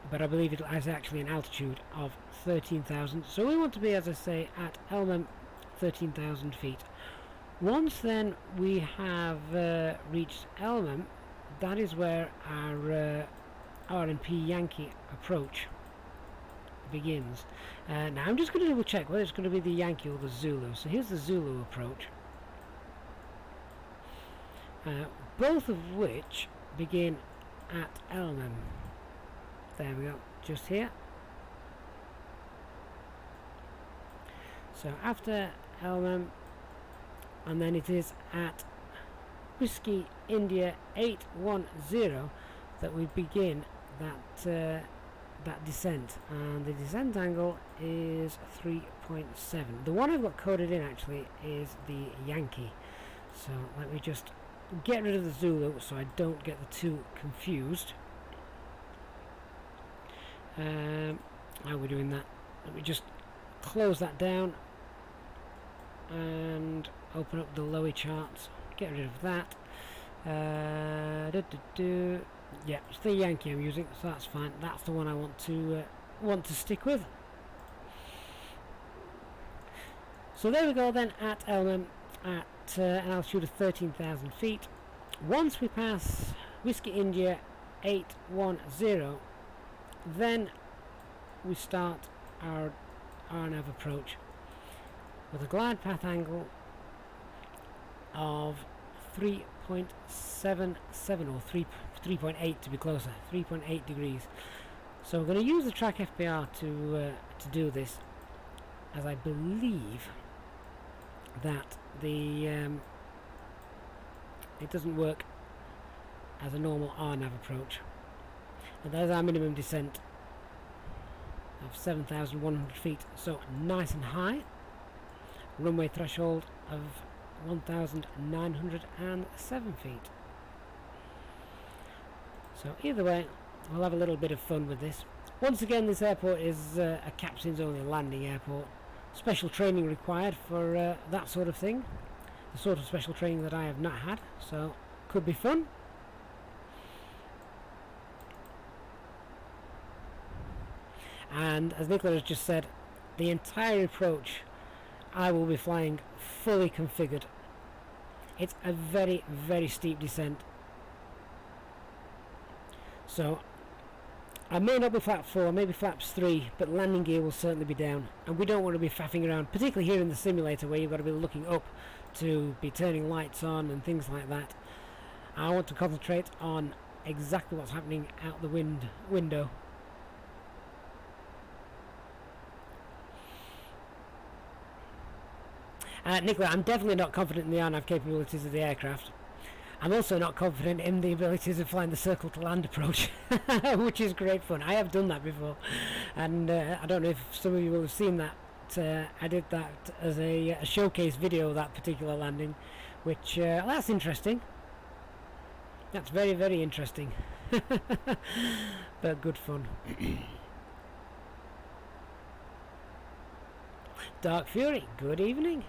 S1: but I believe it has actually an altitude of 13,000. So we want to be, as I say, at LMEM 13,000 feet. Once then we have reached LMEM, that is where our RNP Yankee approach begins. Now I'm just going to double check whether it's going to be the Yankee or the Zulu. So here's the Zulu approach, both of which begin at LMEM. There we go, just here. So after LMEM, and then it is at Whiskey India 810 that we begin that that descent, and the descent angle is 3.7. The one I've got coded in actually is the Yankee. So let me just get rid of the Zulu so I don't get the two confused. How are we doing that? Let me just close that down and open up the Lowy charts. Get rid of that. Yeah, it's the Yankee I'm using, so that's fine. That's the one I want to stick with. So there we go then at Elmham at an altitude of 13,000 feet. Once we pass Whiskey India 810, then we start our RNAV approach with a glide path angle of 3.77 or 3.8 to be closer, 3.8 degrees. So we're going to use the track FPR to do this, as I believe that the it doesn't work as a normal RNAV approach. And there's our minimum descent of 7,100 feet, so nice and high. Runway threshold of 1,907 feet. So either way, we'll have a little bit of fun with this. Once again, this airport is a captain's only landing airport. Special training required for that sort of thing. The sort of special training that I have not had, so could be fun. And as Nicola has just said, the entire approach I will be flying fully configured. It's a very, very steep descent. So I may not be flap 4, maybe flaps 3, but landing gear will certainly be down. And we don't want to be faffing around, particularly here in the simulator where you've got to be looking up to be turning lights on and things like that. I want to concentrate on exactly what's happening out the window. Nicola, I'm definitely not confident in the RNAV capabilities of the aircraft. I'm also not confident in the abilities of flying the circle to land approach, which is great fun. I have done that before, and I don't know if some of you will have seen that. I did that as a showcase video, that particular landing, which that's interesting. That's very, very interesting, but good fun. Dark Fury, good evening.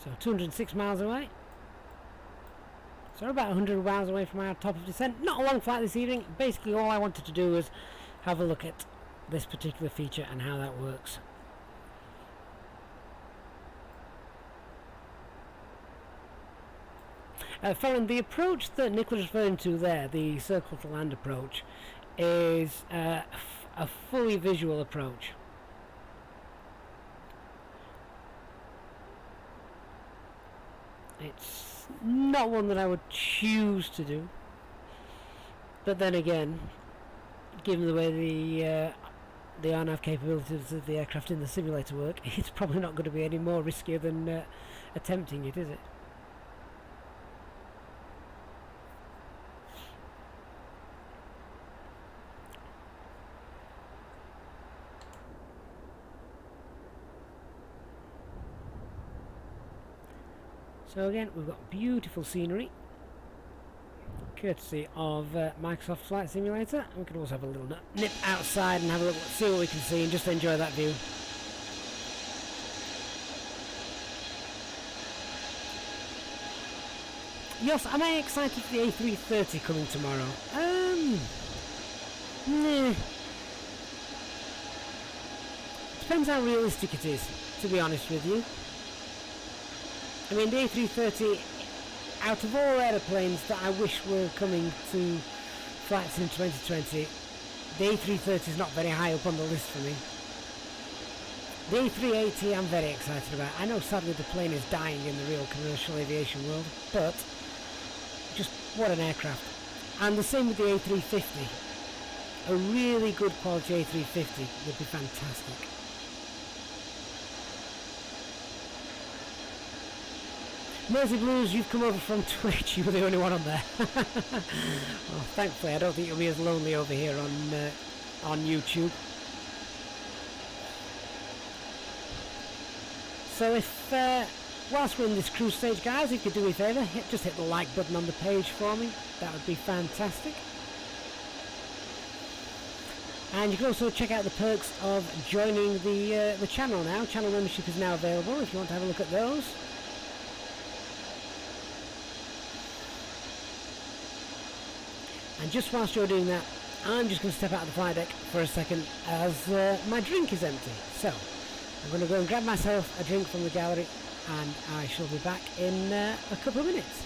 S1: So 206 miles away. So about 100 miles away from our top of descent. Not a long flight this evening. Basically all I wanted to do was have a look at this particular feature and how that works. Farron, the approach that Nick was referring to there, the circle to land approach, is a fully visual approach. It's not one that I would choose to do, but then again, given the way the RNAV capabilities of the aircraft in the simulator work, it's probably not going to be any more riskier than attempting it, is it? So again, we've got beautiful scenery, courtesy of Microsoft Flight Simulator. We can also have a little nip outside and have a look, see what we can see, and just enjoy that view. Yes, am I excited for the A330 coming tomorrow? Nah. Depends how realistic it is, to be honest with you. I mean, the A330, out of all aeroplanes that I wish were coming to flights in 2020, the A330 is not very high up on the list for me. The A380 I'm very excited about. I know sadly the plane is dying in the real commercial aviation world, but just what an aircraft. And the same with the A350. A really good quality A350 would be fantastic. Mersey Blues, you've come over from Twitch. You were the only one on there. Well, thankfully, I don't think you'll be as lonely over here on YouTube. So if, whilst we're in this cruise stage, guys, if you could do me a favour, just hit the like button on the page for me. That would be fantastic. And you can also check out the perks of joining the channel now. Channel membership is now available if you want to have a look at those. And just whilst you're doing that, I'm just going to step out of the flight deck for a second as my drink is empty. So I'm going to go and grab myself a drink from the gallery, and I shall be back in a couple of minutes.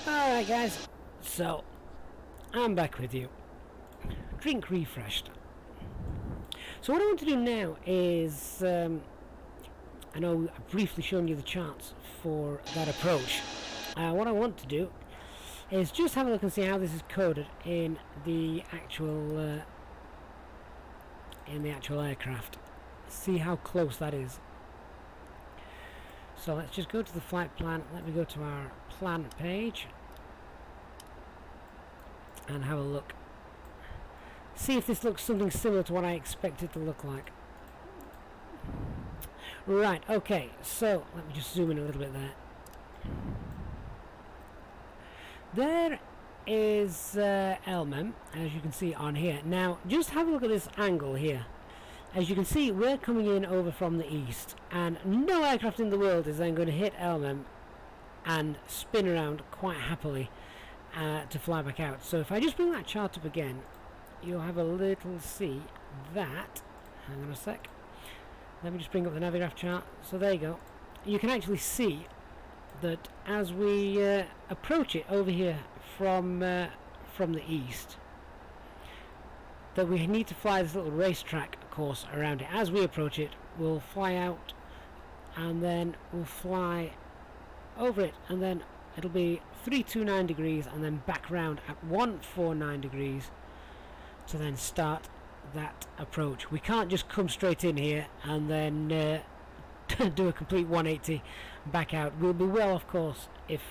S1: Alright guys, so I'm back with you. Drink refreshed. So what I want to do now is, I know I've briefly shown you the charts for that approach. What I want to do is just have a look and see how this is coded in the actual aircraft. See how close that is. So let's just go to the flight plan. Let me go to our plan page. and have a look. See if this looks something similar to what I expect it to look like. Right, okay, so let me just zoom in a little bit there. There is LMM, as you can see on here. Now, just have a look at this angle here. As you can see, we're coming in over from the east, and no aircraft in the world is then going to hit LMM and spin around quite happily to fly back out. So if I just bring that chart up again, you'll have a little see that. Hang on a sec. Let me just bring up the Navigraph chart. So there you go. You can actually see that as we approach it over here from the east, that we need to fly this little racetrack course around it. As we approach it, we'll fly out and then we'll fly over it, and then it'll be 329 degrees and then back round at 149 degrees to then start that approach. We can't just come straight in here and then do a complete 180 back out. We'll be well off course if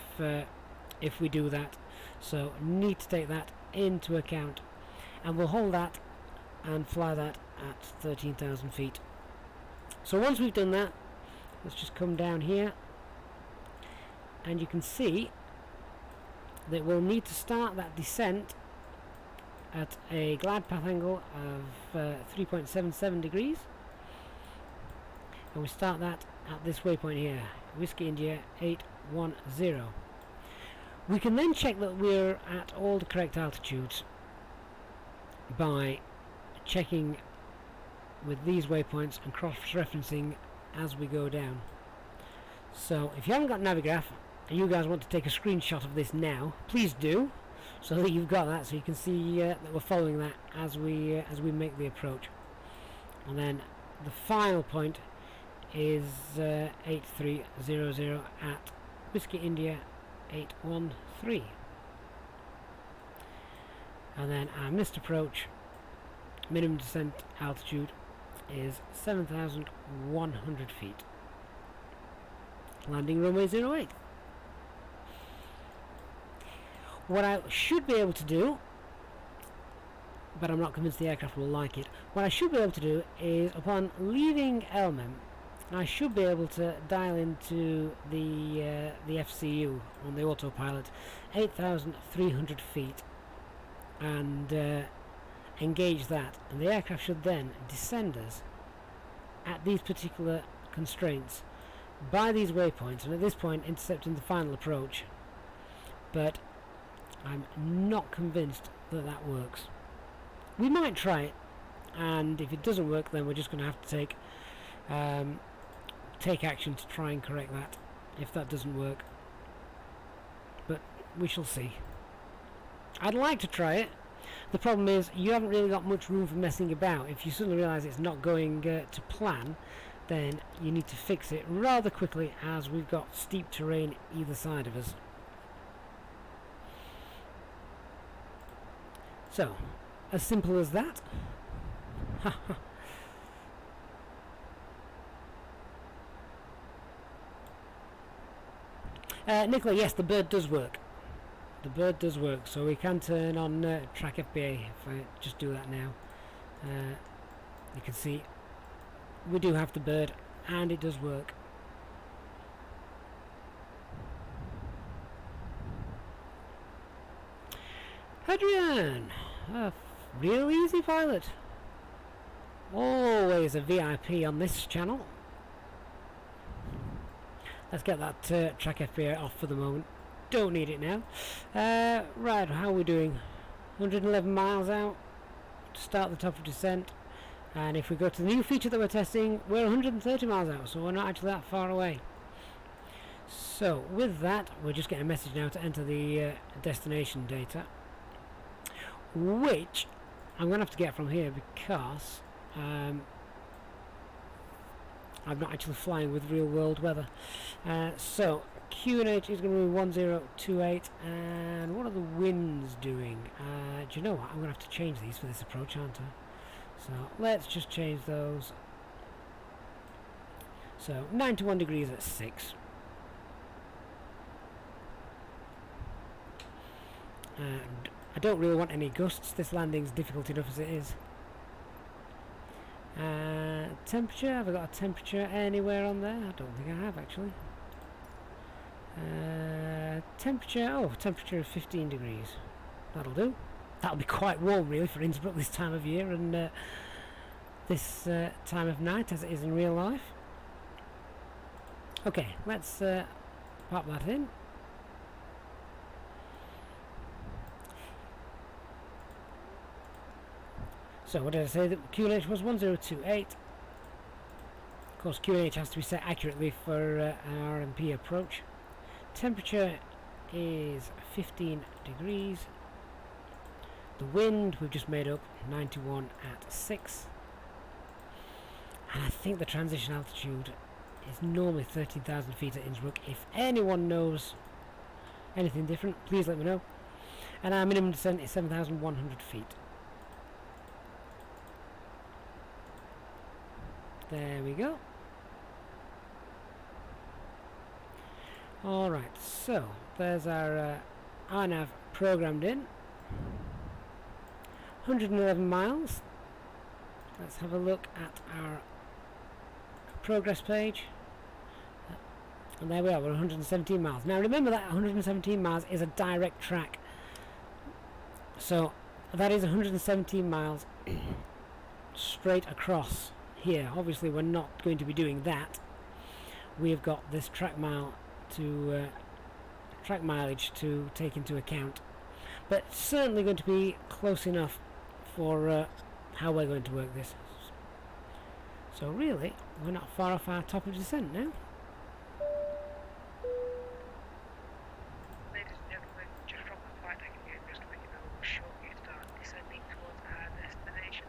S1: we do that, so need to take that into account, and we'll hold that and fly that at 13,000 feet. So once we've done that, let's just come down here, and you can see that we'll need to start that descent at a glide path angle of 3.77 degrees, and we start that at this waypoint here, Whiskey India 810. We can then check that we're at all the correct altitudes by checking with these waypoints and cross-referencing as we go down. So if you haven't got Navigraph and you guys want to take a screenshot of this now, please do, so that you've got that, so you can see that we're following that as we make the approach. And then the final point is 8300 at Whiskey India 813. And then our missed approach minimum descent altitude is 7,100 feet. Landing runway 08. What I should be able to do, but I'm not convinced the aircraft will like it, what I should be able to do is, upon leaving LMM, I should be able to dial into the FCU on the autopilot 8,300 feet and engage that, and the aircraft should then descend us at these particular constraints by these waypoints, and at this point intercepting the final approach. But I'm not convinced that that works. We might try it, and if it doesn't work, then we're just going to have to take action to try and correct that if that doesn't work. But we shall see. I'd like to try it. The problem is you haven't really got much room for messing about. If you suddenly realise it's not going to plan, then you need to fix it rather quickly, as we've got steep terrain either side of us. So, as simple as that. Nicola, yes, the bird does work. The bird does work, so we can turn on track FBA if I just do that now. You can see we do have the bird, and it does work. Adrian, a real easy pilot. Always a VIP on this channel. Let's get that track FBA off for the moment. Don't need it now. Right, how are we doing? 111 miles out to start the top of descent. And if we go to the new feature that we're testing, we're 130 miles out, so we're not actually that far away. So with that, we're just getting a message now to enter the destination data, which I'm going to have to get from here because I'm not actually flying with real world weather. So QNH is going to be 1028, and what are the winds doing? Do you know what? I'm going to have to change these for this approach, aren't I? So let's just change those. So 91 degrees at 6. And I don't really want any gusts. This landing's difficult enough as it is. Temperature, have I got a temperature anywhere on there? I don't think I have actually. Temperature, oh, temperature of 15 degrees. That'll do. That'll be quite warm really for Innsbruck this time of year and this time of night as it is in real life. Okay, let's pop that in. So what did I say? That QNH was 1028. Of course QNH has to be set accurately for an RMP approach. Temperature is 15 degrees. The wind we've just made up 91 at 6. And I think the transition altitude is normally 13,000 feet at Innsbruck. If anyone knows anything different, please let me know. And our minimum descent is 7,100 feet. There we go. Alright, so there's our RNAV programmed in. 111 miles. Let's have a look at our progress page. And there we are, we're 117 miles. Now remember that 117 miles is a direct track. So that is 117 miles straight across here. Obviously we're not going to be doing that. We've got this track mileage to take into account. But certainly going to be close enough for how we're going to work this. So really, we're not far off our top of descent now.
S2: Ladies and gentlemen, just from the flight deck again, just to let you know, we'll shortly start descending towards our destination.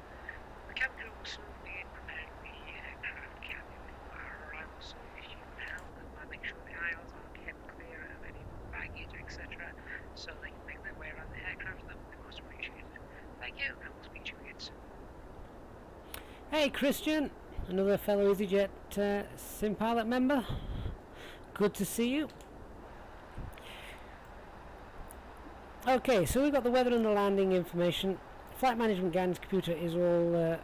S2: The cabin crew will soon begin preparing the aircraft cabin for our arrival, so if you can help them by make sure the aisles are kept clear of any baggage, etc., so they can make their way around the aircraft, that would be most appreciated. Thank you, and we'll speak to you again soon.
S1: Hey Christian, another fellow Easyjet Simpilot member. Good to see you. Okay, so we've got the weather and the landing information. Flight management guidance computer is all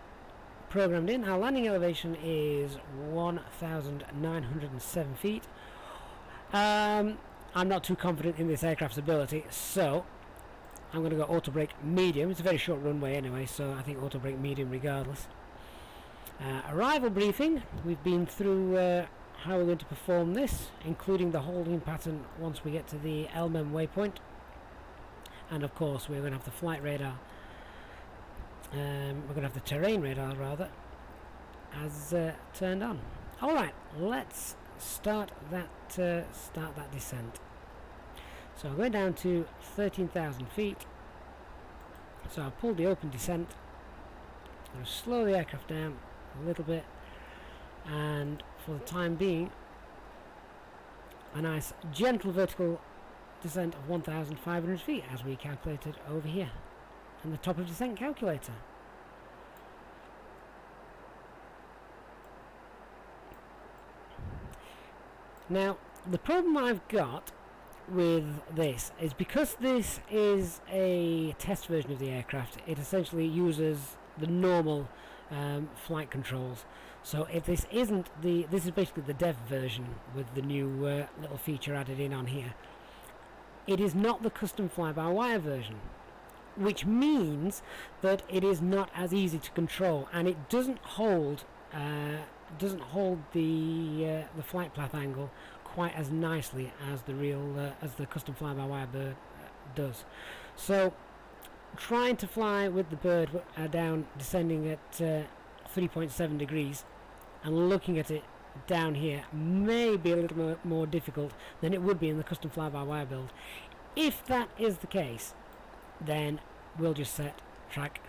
S1: programmed in. Our landing elevation is 1,907 feet. I'm not too confident in this aircraft's ability, so I'm going to go auto brake medium. It's a very short runway anyway, so I think auto brake medium regardless. Arrival briefing. We've been through how we're going to perform this, including the holding pattern once we get to the LMM waypoint. And of course we're going to have the flight radar, we're going to have the terrain radar rather, as turned on. Alright, let's start that descent. So I'm going down to 13,000 feet. So I'll pull the open descent. I'm going to slow the aircraft down a little bit, and for the time being a nice gentle vertical descent of 1,500 feet as we calculated over here in the top of descent calculator. Now the problem I've got with this is because this is a test version of the aircraft, it essentially uses the normal flight controls. So if this isn't this is basically the dev version with the new little feature added in on here. It is not the custom fly-by-wire version, which means that it is not as easy to control, and it doesn't hold the flight path angle quite as nicely as the real as the custom fly-by-wire bird does. So trying to fly with the bird down descending at 3.7 degrees and looking at it down here may be a little more difficult than it would be in the custom fly-by-wire build. If that is the case, then we'll just set track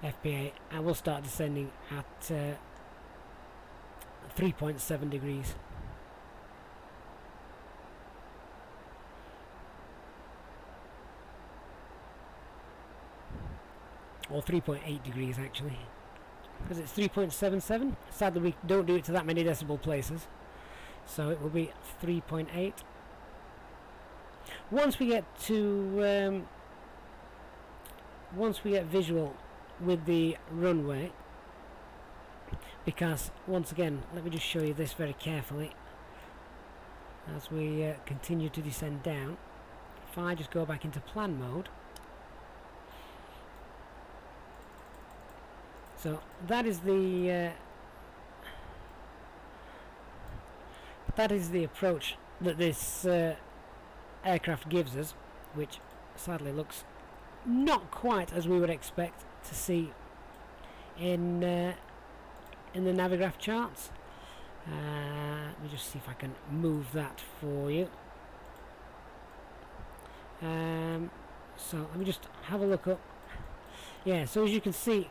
S1: FPA and we'll start descending at 3.7 degrees. Or 3.8 degrees actually, because it's 3.77. Sadly we don't do it to that many decimal places, so it will be 3.8. Once we get to once we get visual with the runway, because once again, let me just show you this very carefully as we continue to descend down. If I just go back into plan mode, so that is the approach that this aircraft gives us, which sadly looks not quite as we would expect to see in the Navigraph charts. Let me just see if I can move that for you. So let me just have a look up. Yeah, so as you can see,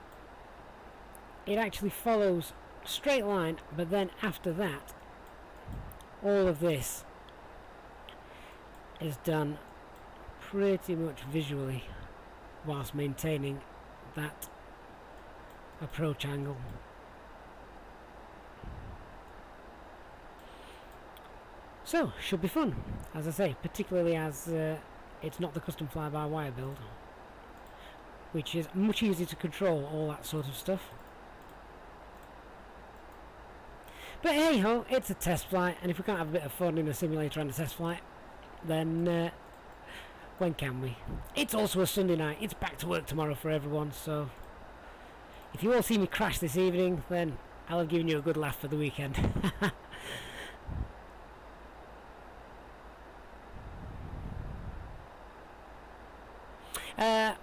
S1: it actually follows straight line, but then after that, all of this is done pretty much visually whilst maintaining that approach angle. So, should be fun, as I say, particularly as it's not the custom fly-by-wire build, which is much easier to control all that sort of stuff. But hey ho, it's a test flight, and if we can't have a bit of fun in a simulator and a test flight, then when can we? It's also a Sunday night, it's back to work tomorrow for everyone, so if you all see me crash this evening, then I'll have given you a good laugh for the weekend.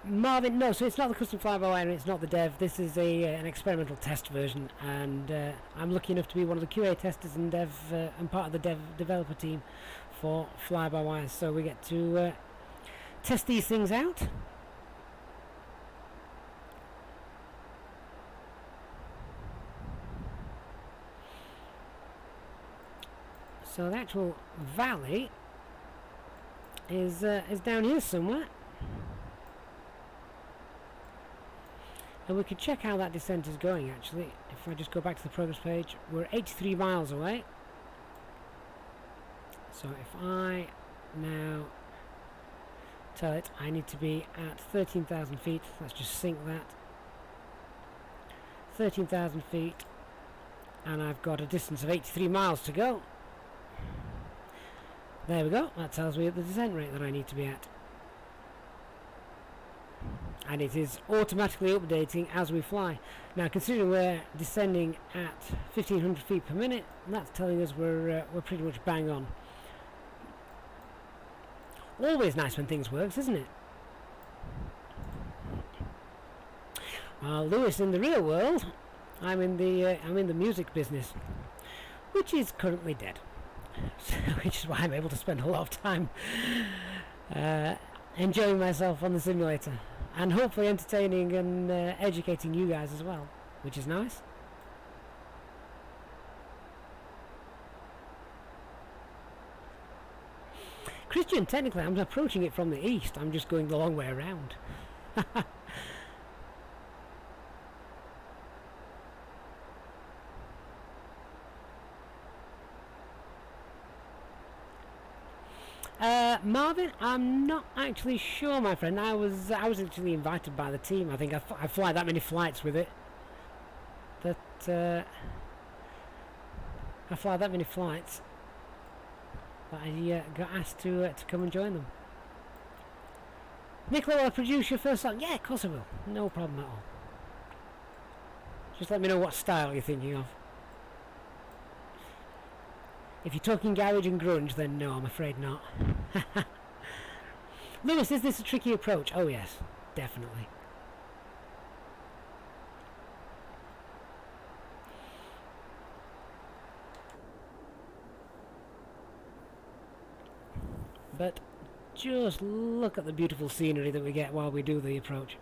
S1: Marvin, no, so it's not the custom fly-by-wire and it's not the dev. This is an experimental test version, and I'm lucky enough to be one of the QA testers and and part of the developer team for fly-by-wire, so we get to test these things out. So the actual valley is down here somewhere. And we could check how that descent is going actually. If I just go back to the progress page, we're 83 miles away. So if I now tell it I need to be at 13,000 feet, let's just sync that. 13,000 feet, and I've got a distance of 83 miles to go. There we go, that tells me the descent rate that I need to be at. And it is automatically updating as we fly. Now, considering we're descending at 1,500 feet per minute, that's telling us we're pretty much bang on. Always nice when things works, isn't it? Well, Lewis, in the real world, I'm in the music business, which is currently dead. So, which is why I'm able to spend a lot of time enjoying myself on the simulator. And hopefully entertaining and educating you guys as well, which is nice. Christian, technically I'm approaching it from the east, I'm just going the long way around. Marvin, I'm not actually sure, my friend. I was actually invited by the team. I think I fly that many flights with it. That I fly that many flights that I got asked to come and join them. Nicola, will I produce your first song? Yeah, of course I will. No problem at all. Just let me know what style you're thinking of. If you're talking garage and grunge, then no, I'm afraid not. Lewis, is this a tricky approach? Oh yes, definitely. But just look at the beautiful scenery that we get while we do the approach.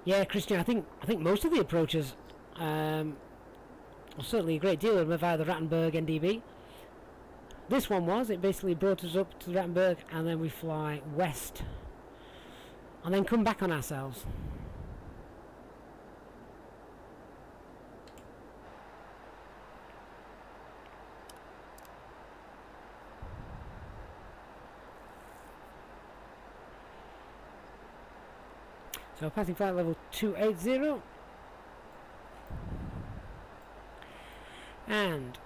S1: Yeah, Christian, I think most of the approaches, well, certainly a great deal of them are via the Rattenberg NDB. This one it basically brought us up to Rattenberg and then we fly west and then come back on ourselves. So passing flight level 280. And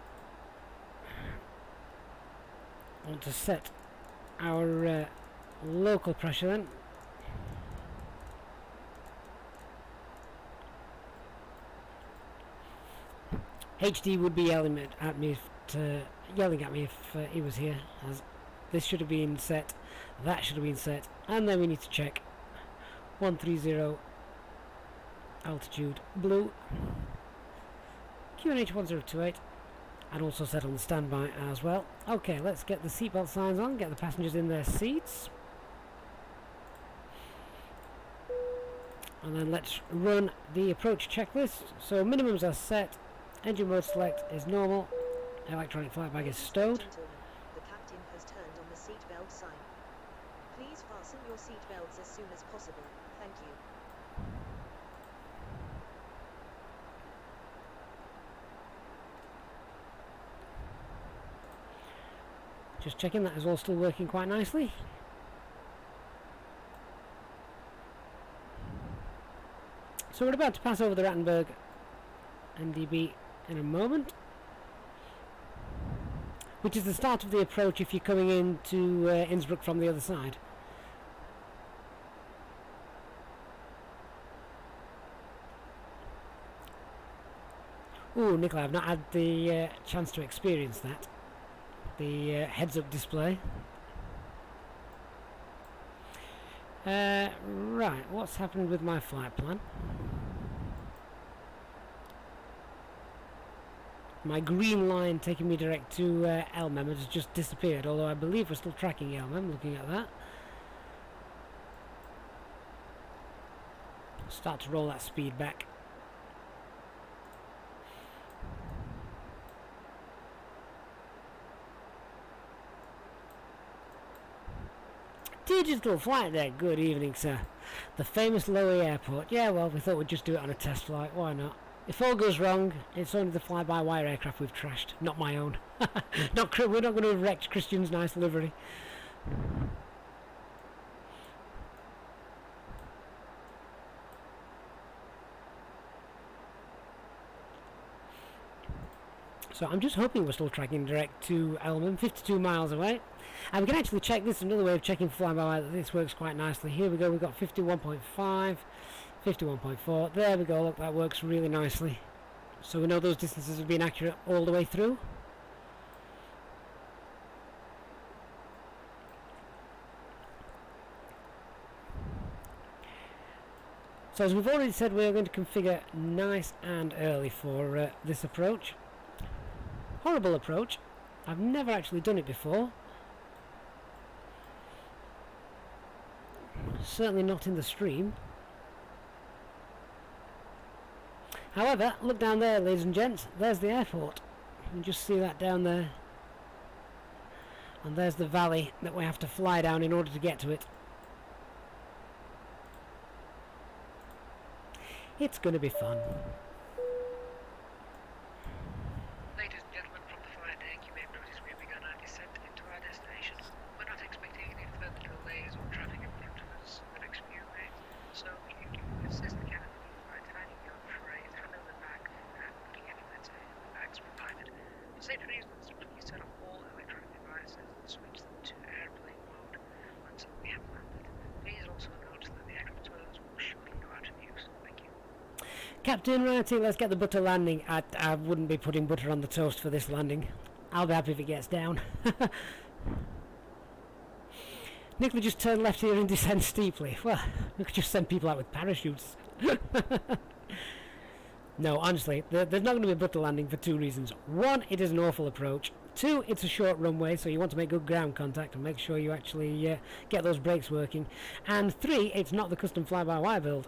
S1: I want to set our local pressure then. HD would be yelling at me if he was here, as this should have been set, that should have been set, and then we need to check 130 altitude blue QNH 1028, and also set on the standby as well. Okay, let's get the seatbelt signs on, get the passengers in their seats, and then let's run the approach checklist. So minimums are set, engine mode select is normal, electronic flight bag is stowed.
S3: Gentlemen, the captain has turned on the seatbelt sign. Please fasten your seatbelts as soon as possible. Thank you.
S1: Just checking that is all still working quite nicely. So we're about to pass over the Rattenberg NDB in a moment, which is the start of the approach if you're coming into Innsbruck from the other side. Ooh, Nicola, I've not had the chance to experience that. The heads-up display. Right, what's happened with my flight plan? My green line taking me direct to Elmem has just disappeared, although I believe we're still tracking Elmem, looking at that. Start to roll that speed back. Digital flight deck, good evening, sir. The famous Lowy Airport. Yeah, well, we thought we'd just do it on a test flight, why not? If all goes wrong, it's only the fly-by-wire aircraft we've trashed, not my own. We're not going to have wrecked Christian's nice livery. So I'm just hoping we're still tracking direct to Elmham, 52 miles away. And we can actually check this, another way of checking fly-by-wire, that this works quite nicely. Here we go, we've got 51.5, 51.4, there we go, look, that works really nicely. So we know those distances have been accurate all the way through. So as we've already said, we're going to configure nice and early for this approach. Horrible approach. I've never actually done it before. Certainly not in the stream. However, look down there, ladies and gents. There's the airport. You can just see that down there. And there's the valley that we have to fly down in order to get to it. It's going to be fun.
S2: Ladies and gentlemen from the flight deck, you may have noticed we have begun our descent into our destination. We're not expecting any further delays or traffic in front of us in the next few minutes, so if you do assist the cabin crew by tidying your trays, handling the bag, and putting any litter in the bags provided. For safety reasons, please turn off all electronic devices and switch them to airplane mode until we have landed. Please also note that the aircraft toilets will shortly go out of use. Thank you.
S1: Captain, righty, let's get the butter landing. I wouldn't be putting butter on the toast for this landing. I'll be happy if it gets down. Nicola just turned left here and descend steeply. Well, we could just send people out with parachutes. No, honestly, there's not going to be a butter landing for two reasons. One, it is an awful approach. Two, it's a short runway, so you want to make good ground contact and make sure you actually get those brakes working. And three, it's not the custom fly-by-wire build,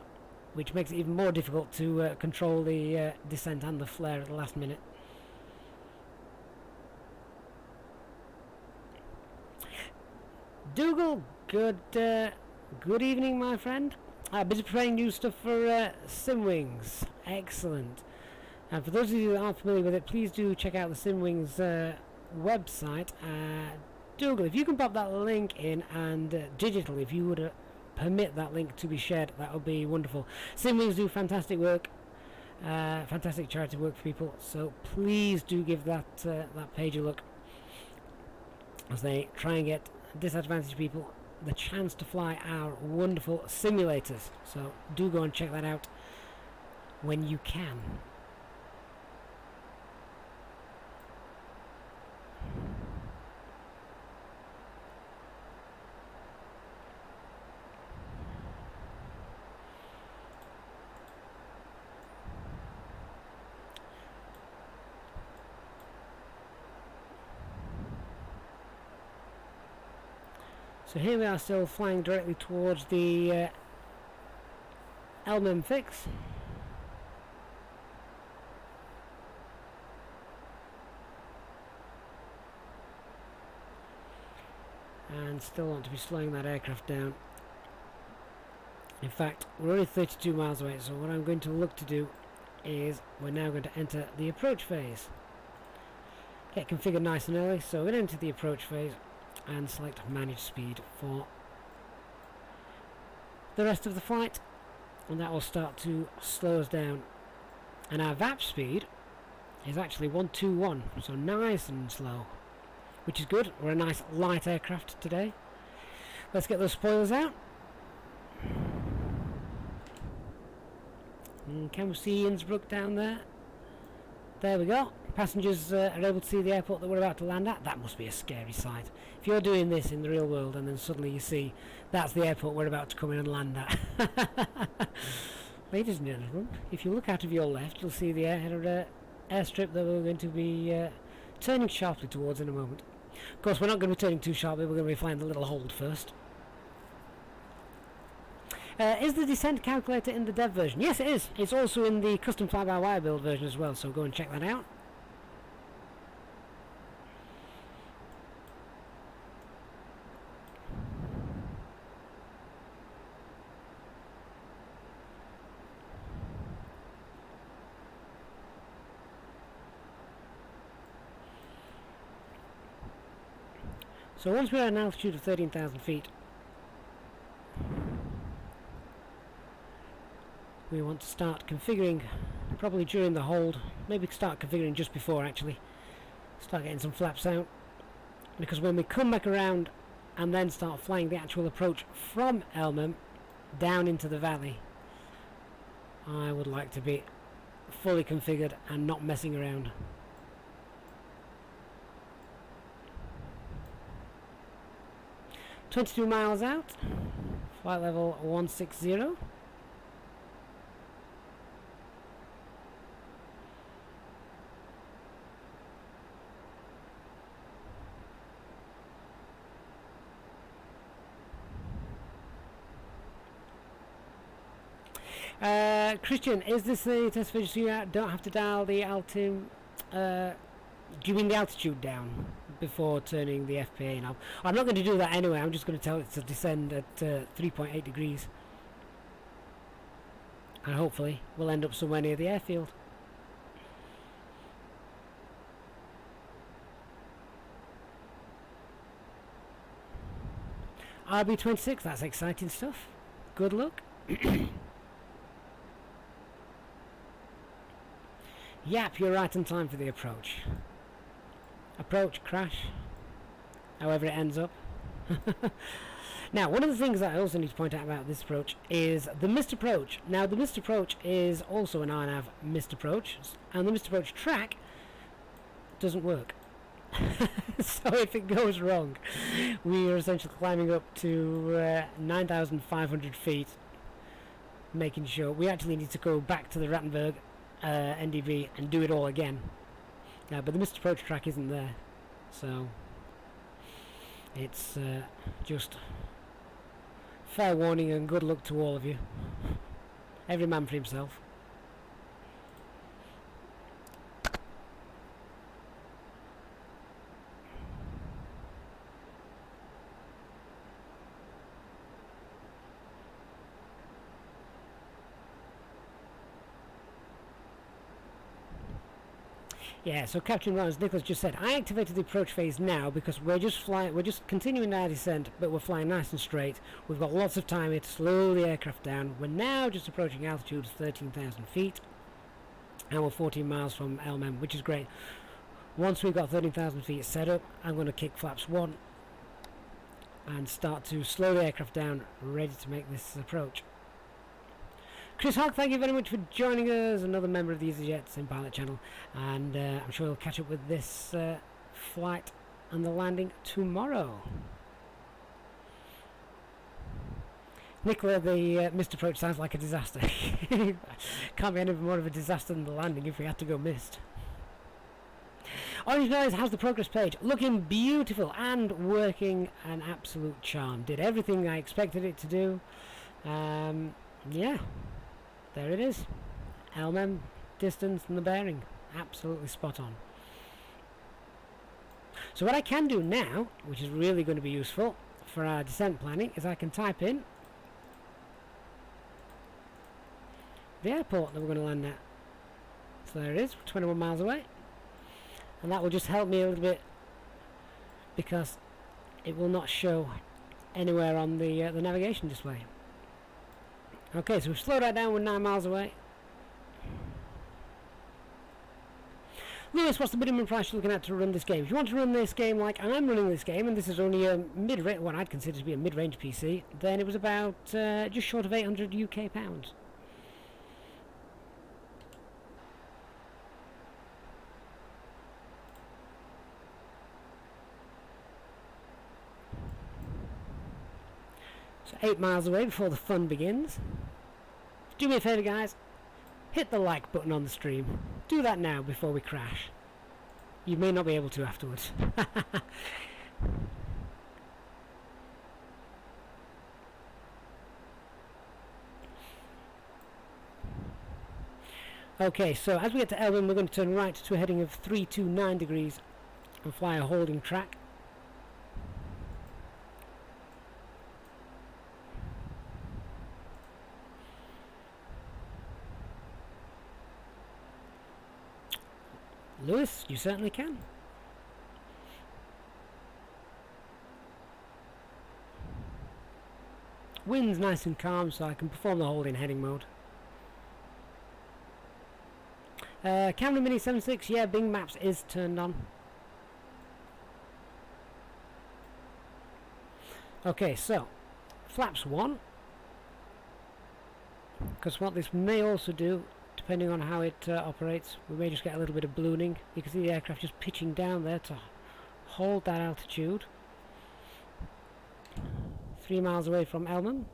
S1: which makes it even more difficult to control the descent and the flare at the last minute. Dougal, good evening, my friend. Busy preparing new stuff for Simwings. Excellent. And for those of you that aren't familiar with it, please do check out the Simwings website. Dougal, if you can pop that link in, and Digital, if you would permit that link to be shared, that would be wonderful. Simwings do fantastic work, fantastic charity work for people, so please do give that page a look as they try and get disadvantaged people the chance to fly our wonderful simulators. So do go and check that out when you can. So here we are, still flying directly towards the LMM fix. And still want to be slowing that aircraft down. In fact, we're only 32 miles away, so what I'm going to look to do is we're now going to enter the approach phase. Get configured nice and early, so we're going to enter the approach phase and select manage speed for the rest of the flight, and that will start to slow us down. And our VAP speed is actually 121, so nice and slow, which is good. We're a nice light aircraft today. Let's get those spoilers out. And can we see Innsbruck down there? There we go. Passengers are able to see the airport that we're about to land at. That must be a scary sight. If you're doing this in the real world and then suddenly you see that's the airport we're about to come in and land at. Ladies and gentlemen, if you look out of your left, you'll see the airstrip that we're going to be turning sharply towards in a moment. Of course, we're not going to be turning too sharply, we're going to be flying the little hold first. Is the descent calculator in the dev version? Yes, it is. It's also in the custom fly-by-wire build version as well, so go and check that out. So once we're at an altitude of 13,000 feet, we want to start configuring, probably during the hold, maybe start configuring just before actually, start getting some flaps out, because when we come back around and then start flying the actual approach from Elmham down into the valley, I would like to be fully configured and not messing around. "22 miles out, flight level 160. Christian, is this the test footage so you don't have to dial the altitude? Do you mean the altitude down before turning the FPA knob? I'm not going to do that anyway. I'm just going to tell it to descend at 3.8 degrees, and hopefully we'll end up somewhere near the airfield. RB26, that's exciting stuff. Good luck. Yep, you're right on time for the approach. Approach, crash, however it ends up. Now, one of the things that I also need to point out about this approach is the missed approach. Now, the missed approach is also an RNAV missed approach, and the missed approach track doesn't work. So if it goes wrong, we are essentially climbing up to 9,500 feet, making sure we actually need to go back to the Rattenberg NDB and do it all again. But the missed approach track isn't there, so it's just fair warning and good luck to all of you. Every man for himself. Yeah, so Captain Ron, as Nicholas just said, I activated the approach phase now because we're just continuing our descent, but we're flying nice and straight. We've got lots of time here to slow the aircraft down. We're now just approaching altitude of 13,000 feet, and we're 14 miles from LM, which is great. Once we've got 13,000 feet set up, I'm going to kick flaps 1 and start to slow the aircraft down, ready to make this approach. Chris Hogg, thank you very much for joining us, another member of the Easyjetsimpilot channel, and I'm sure we'll catch up with this flight and the landing tomorrow. Nicola, the missed approach sounds like a disaster. Can't be any more of a disaster than the landing if we had to go missed. Orange Noise, how's the progress page? Looking beautiful and working an absolute charm. Did everything I expected it to do. Yeah. There it is. LM, distance and the bearing. Absolutely spot on. So what I can do now, which is really going to be useful for our descent planning, is I can type in the airport that we're going to land at. So there it is, 21 miles away. And that will just help me a little bit because it will not show anywhere on the navigation display. Okay, so we've slowed that down, we're 9 miles away. Lewis, what's the minimum price you're looking at to run this game? If you want to run this game like I'm running this game, and this is only a mid-range, what I'd consider to be a mid-range PC, then it was about just short of 800 UK pounds. So 8 miles away before the fun begins. Do me a favour, guys, hit the like button on the stream. Do that now before we crash. You may not be able to afterwards. Okay, so as we get to Elwyn, we're going to turn right to a heading of 329 degrees and fly a holding track. Lewis, you certainly can. Wind's nice and calm, so I can perform the hold in heading mode. Camera Mini 76, yeah, Bing Maps is turned on. Okay, so flaps 1, because what this may also do, depending on how it operates, we may just get a little bit of ballooning. You can see the aircraft just pitching down there to hold that altitude. 3 miles away from Elman.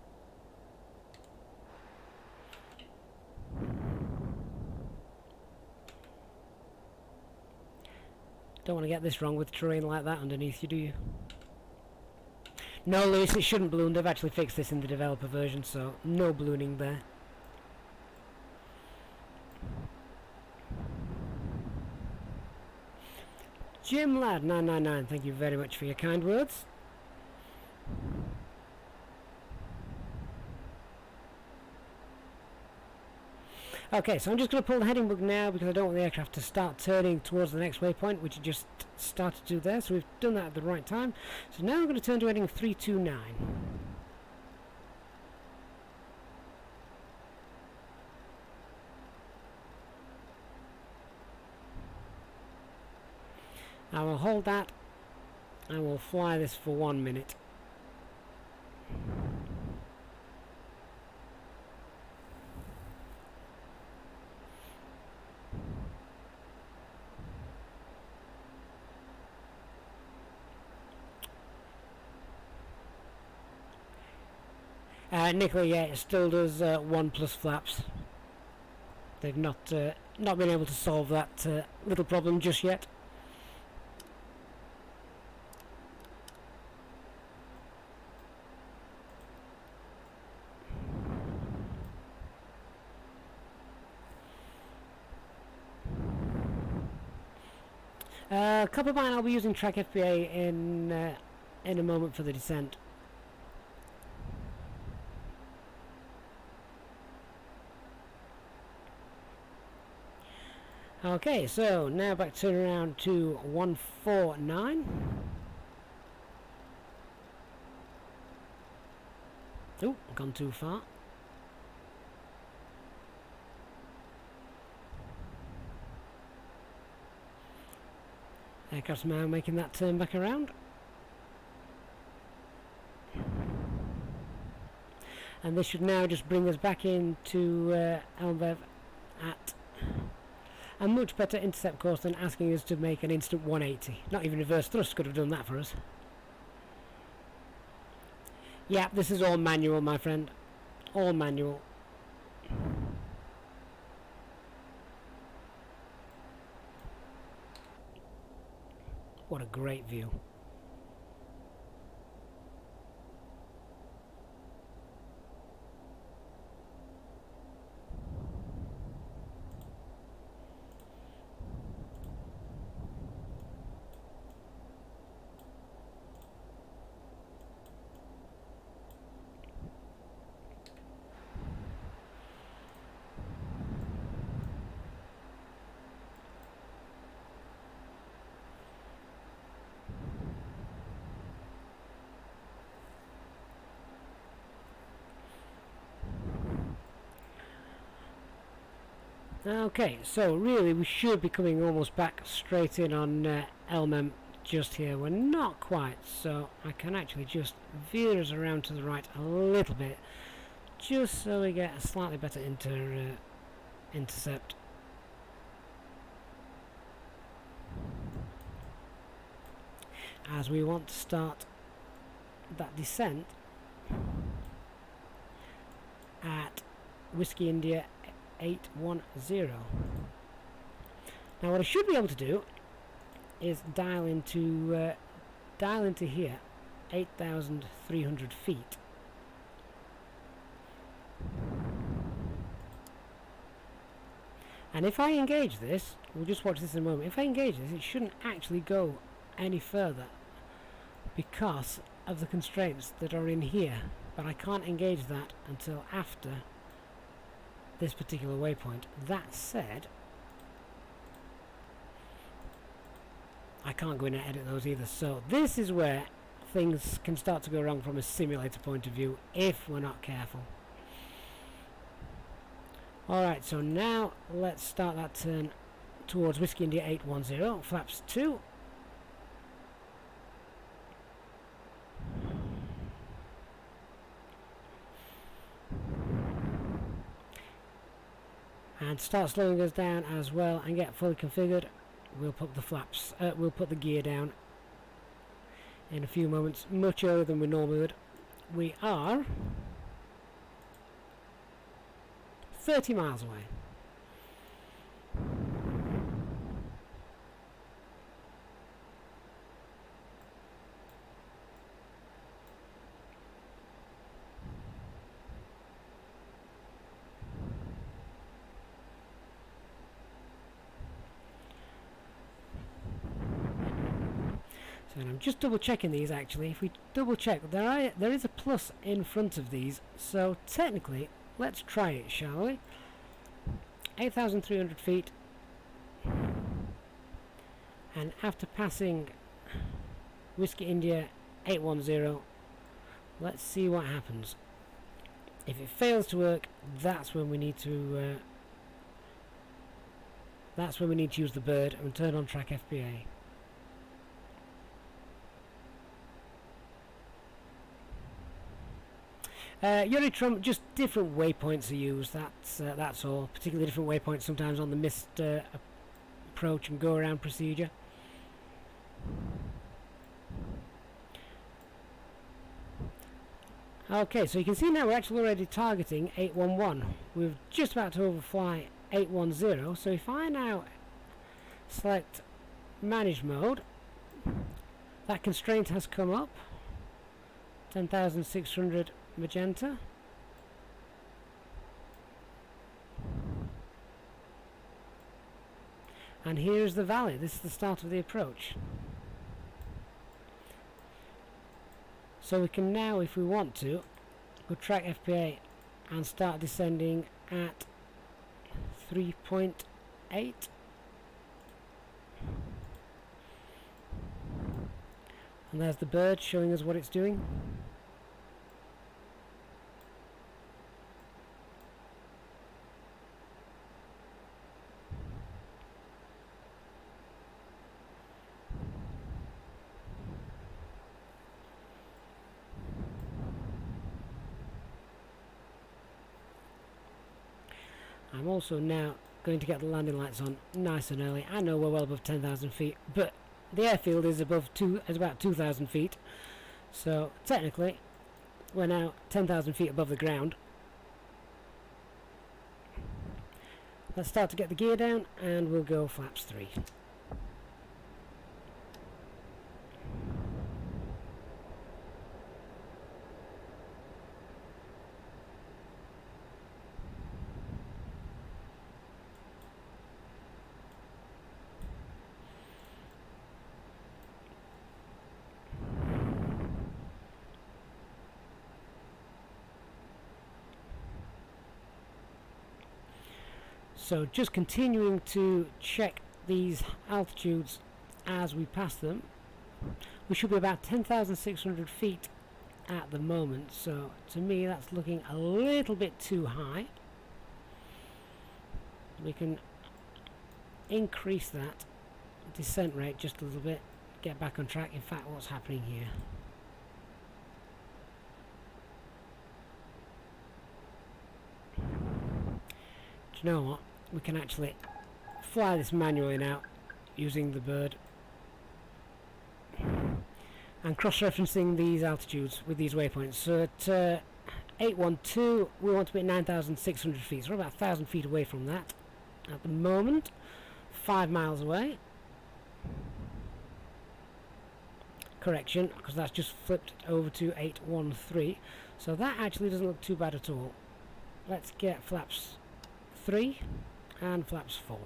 S1: Don't want to get this wrong with terrain like that underneath you, do you? No, Lewis, it shouldn't balloon. They've actually fixed this in the developer version, so no ballooning there. Jim Lad 999, thank you very much for your kind words. Okay, so I'm just going to pull the heading book now because I don't want the aircraft to start turning towards the next waypoint, which it just started to do there, so we've done that at the right time. So now I'm going to turn to heading 329. I will hold that and we'll fly this for 1 minute. Nicola, yeah, it still does 1 plus flaps. They've not been able to solve that little problem just yet. Copper mine, I'll be using track FPA in a moment for the descent. Okay, so now back turn around to 149. Oh, gone too far. Aircraft's now making that turn back around. And this should now just bring us back into Elmbev at a much better intercept course than asking us to make an instant 180. Not even reverse thrust could have done that for us. Yeah, this is all manual, my friend. All manual. What a great view. Okay, so really we should be coming almost back straight in on Elmem just here. We're not quite, so I can actually just veer us around to the right a little bit, just so we get a slightly better intercept. As we want to start that descent at Whiskey India 810. Now what I should be able to do is dial into here 8,300 feet. And if I engage this, we'll just watch this in a moment, if I engage this it shouldn't actually go any further because of the constraints that are in here, but I can't engage that until after this particular waypoint. That said, I can't go in and edit those either, so this is where things can start to go wrong from a simulator point of view if we're not careful. Alright, so now let's start that turn towards Whiskey India 810, flaps 2. And start slowing us down as well and get fully configured. We'll put the flaps, we'll put the gear down in a few moments, much earlier than we normally would. We are 30 miles away. And I'm just double checking these actually. If we double check, there is a plus in front of these, so technically let's try it, shall we? 8,300 feet, and after passing Whiskey India 810, let's see what happens. If it fails to work, that's when we need to use the bird and turn on track FBA. Yuri Trump, just different waypoints are used, that's all. Particularly different waypoints sometimes on the missed approach and go around procedure. Okay, so you can see now we're actually already targeting 811. We're just about to overfly 810, so if I now select manage mode, that constraint has come up, 10,600 magenta. And here's the valley. This is the start of the approach. So we can now, if we want to, go track FPA and start descending at 3.8. And there's the bird showing us what it's doing. I'm also now going to get the landing lights on nice and early. I know we're well above 10,000 feet, but the airfield is about 2,000 feet. So technically, we're now 10,000 feet above the ground. Let's start to get the gear down, and we'll go flaps 3. So just continuing to check these altitudes as we pass them. We should be about 10,600 feet at the moment, so to me that's looking a little bit too high. We can increase that descent rate just a little bit, get back on track. In fact, what's happening here? Do you know what? We can actually fly this manually now using the bird and cross-referencing these altitudes with these waypoints. So at 812 we want to be at 9,600 feet, so we're about 1,000 feet away from that at the moment, 5 miles away. Correction, because that's just flipped over to 813, so that actually doesn't look too bad at all. Let's get flaps 3 and flaps 4.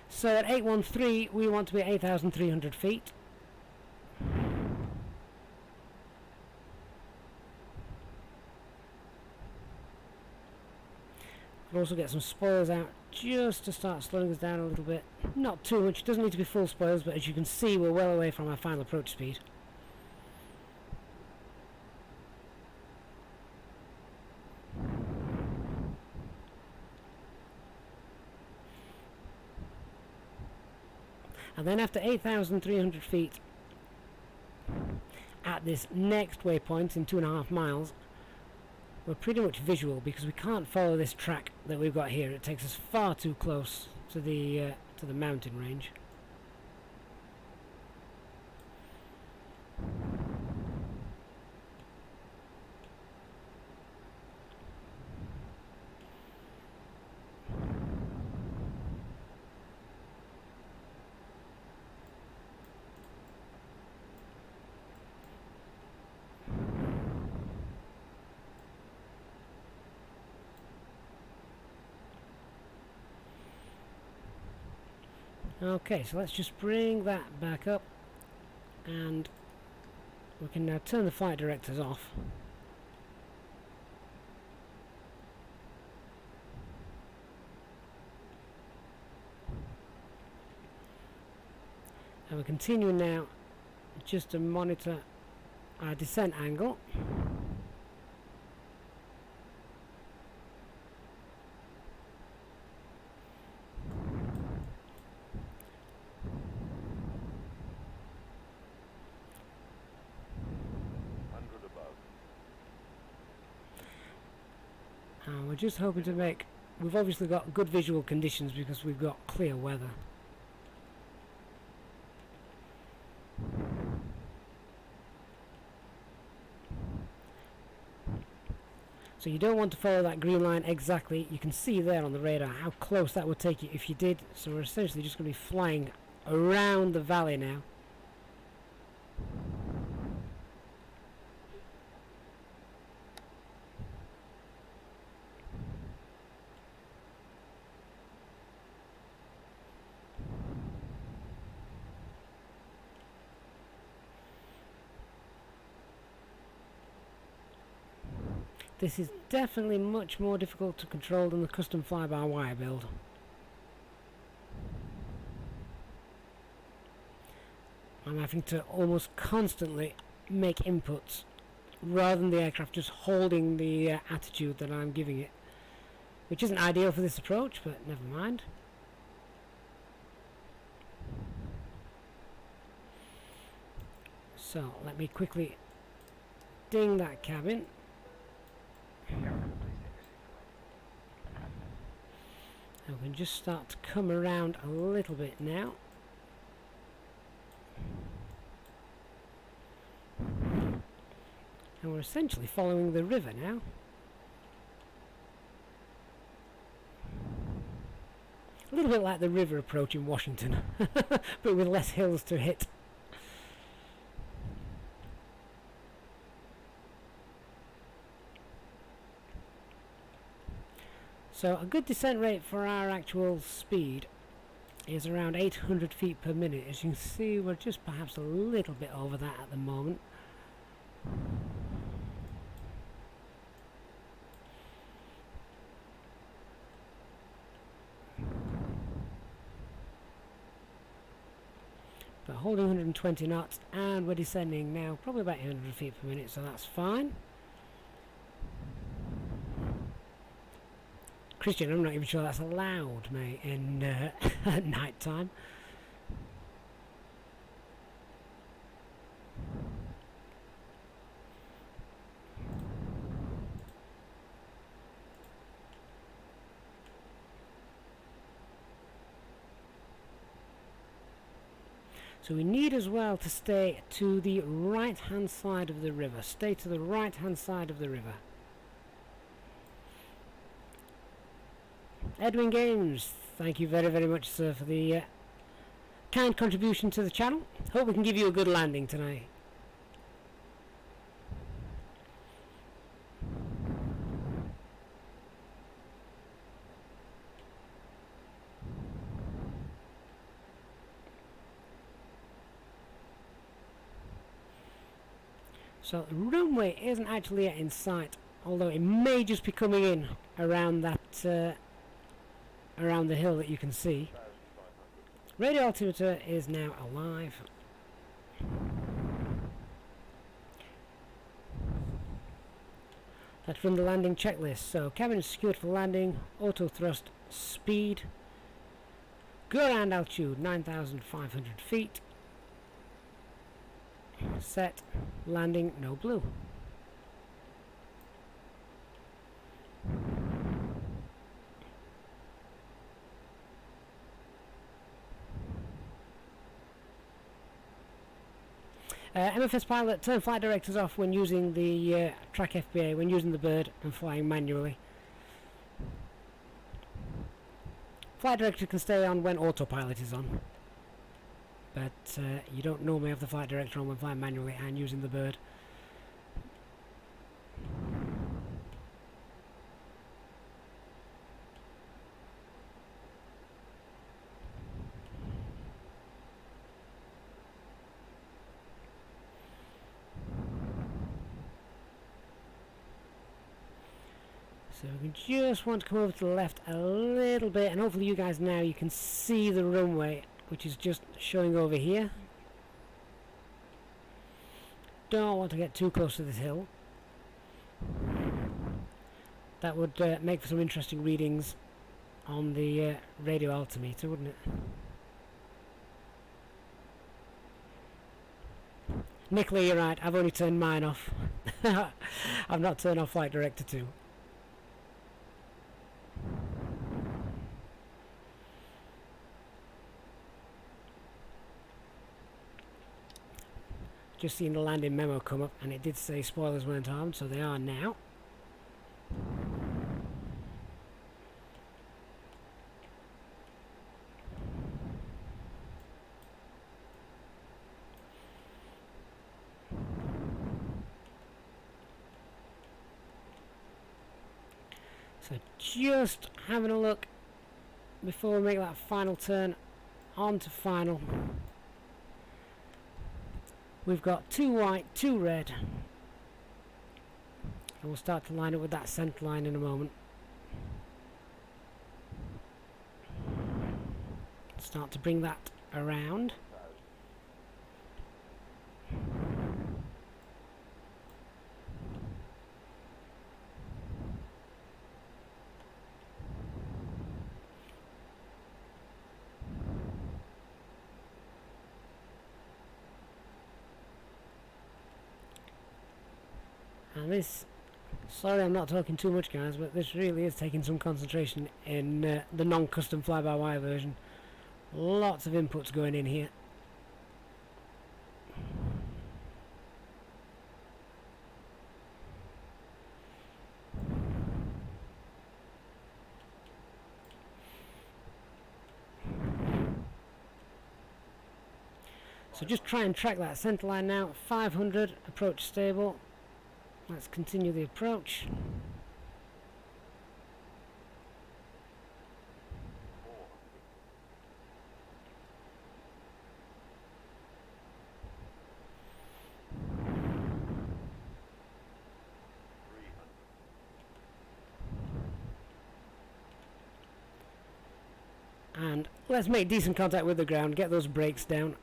S1: So at 813 we want to be at 8,300 feet. We'll also get some spoilers out just to start slowing us down a little bit. Not too much, it doesn't need to be full spoilers, but as you can see we're well away from our final approach speed. And then after 8,300 feet at this next waypoint in 2.5 miles, we're pretty much visual because we can't follow this track that we've got here. It takes us far too close to the mountain range. Okay, so let's just bring that back up, and we can now turn the flight directors off. And we're continuing now just to monitor our descent angle. And we're just hoping to make, we've obviously got good visual conditions because we've got clear weather. So you don't want to follow that green line exactly. You can see there on the radar how close that would take you if you did. So we're essentially just going to be flying around the valley now. This is definitely much more difficult to control than the custom fly-by-wire build. I'm having to almost constantly make inputs rather than the aircraft just holding the attitude that I'm giving it, which isn't ideal for this approach, but never mind. So let me quickly ding that cabin. And we can just start to come around a little bit now. And we're essentially following the river now. A little bit like the river approach in Washington, but with less hills to hit. So a good descent rate for our actual speed is around 800 feet per minute. As you can see, we're just perhaps a little bit over that at the moment. But holding 120 knots, and we're descending now probably about 800 feet per minute, so that's fine. Christian, I'm not even sure that's allowed, mate, in at night time. So we need as well to stay to the right hand side of the river. Stay to the right hand side of the river. Edwin Games, thank you very, very much, sir, for the kind contribution to the channel. Hope we can give you a good landing tonight. So the runway isn't actually yet in sight, although it may just be coming in around that around the hill that you can see. Radio altimeter is now alive. Let's run the landing checklist. So cabin is secured for landing, auto thrust, speed, go around altitude 9,500 feet, set, landing, no blue. MFS pilot, turn flight directors off when using the track FBA, when using the bird and flying manually. Flight director can stay on when autopilot is on, but you don't normally have the flight director on when flying manually and using the bird. So we just want to come over to the left a little bit, and hopefully you guys now you can see the runway, which is just showing over here. Don't want to get too close to this hill. That would make for some interesting readings on the radio altimeter, wouldn't it? Nicola, you're right, I've only turned mine off. I've not turned off Flight Director 2. Just seen the landing memo come up, and it did say spoilers weren't armed, so they are now. So just having a look before we make that final turn onto final. We've got 2 white, 2 red. So we'll start to line up with that centre line in a moment. Start to bring that around. And this, sorry I'm not talking too much guys, but this really is taking some concentration in the non-custom fly-by-wire version. Lots of inputs going in here. So just try and track that centre line now. 500, approach stable. Let's continue the approach. And let's make decent contact with the ground, get those brakes down.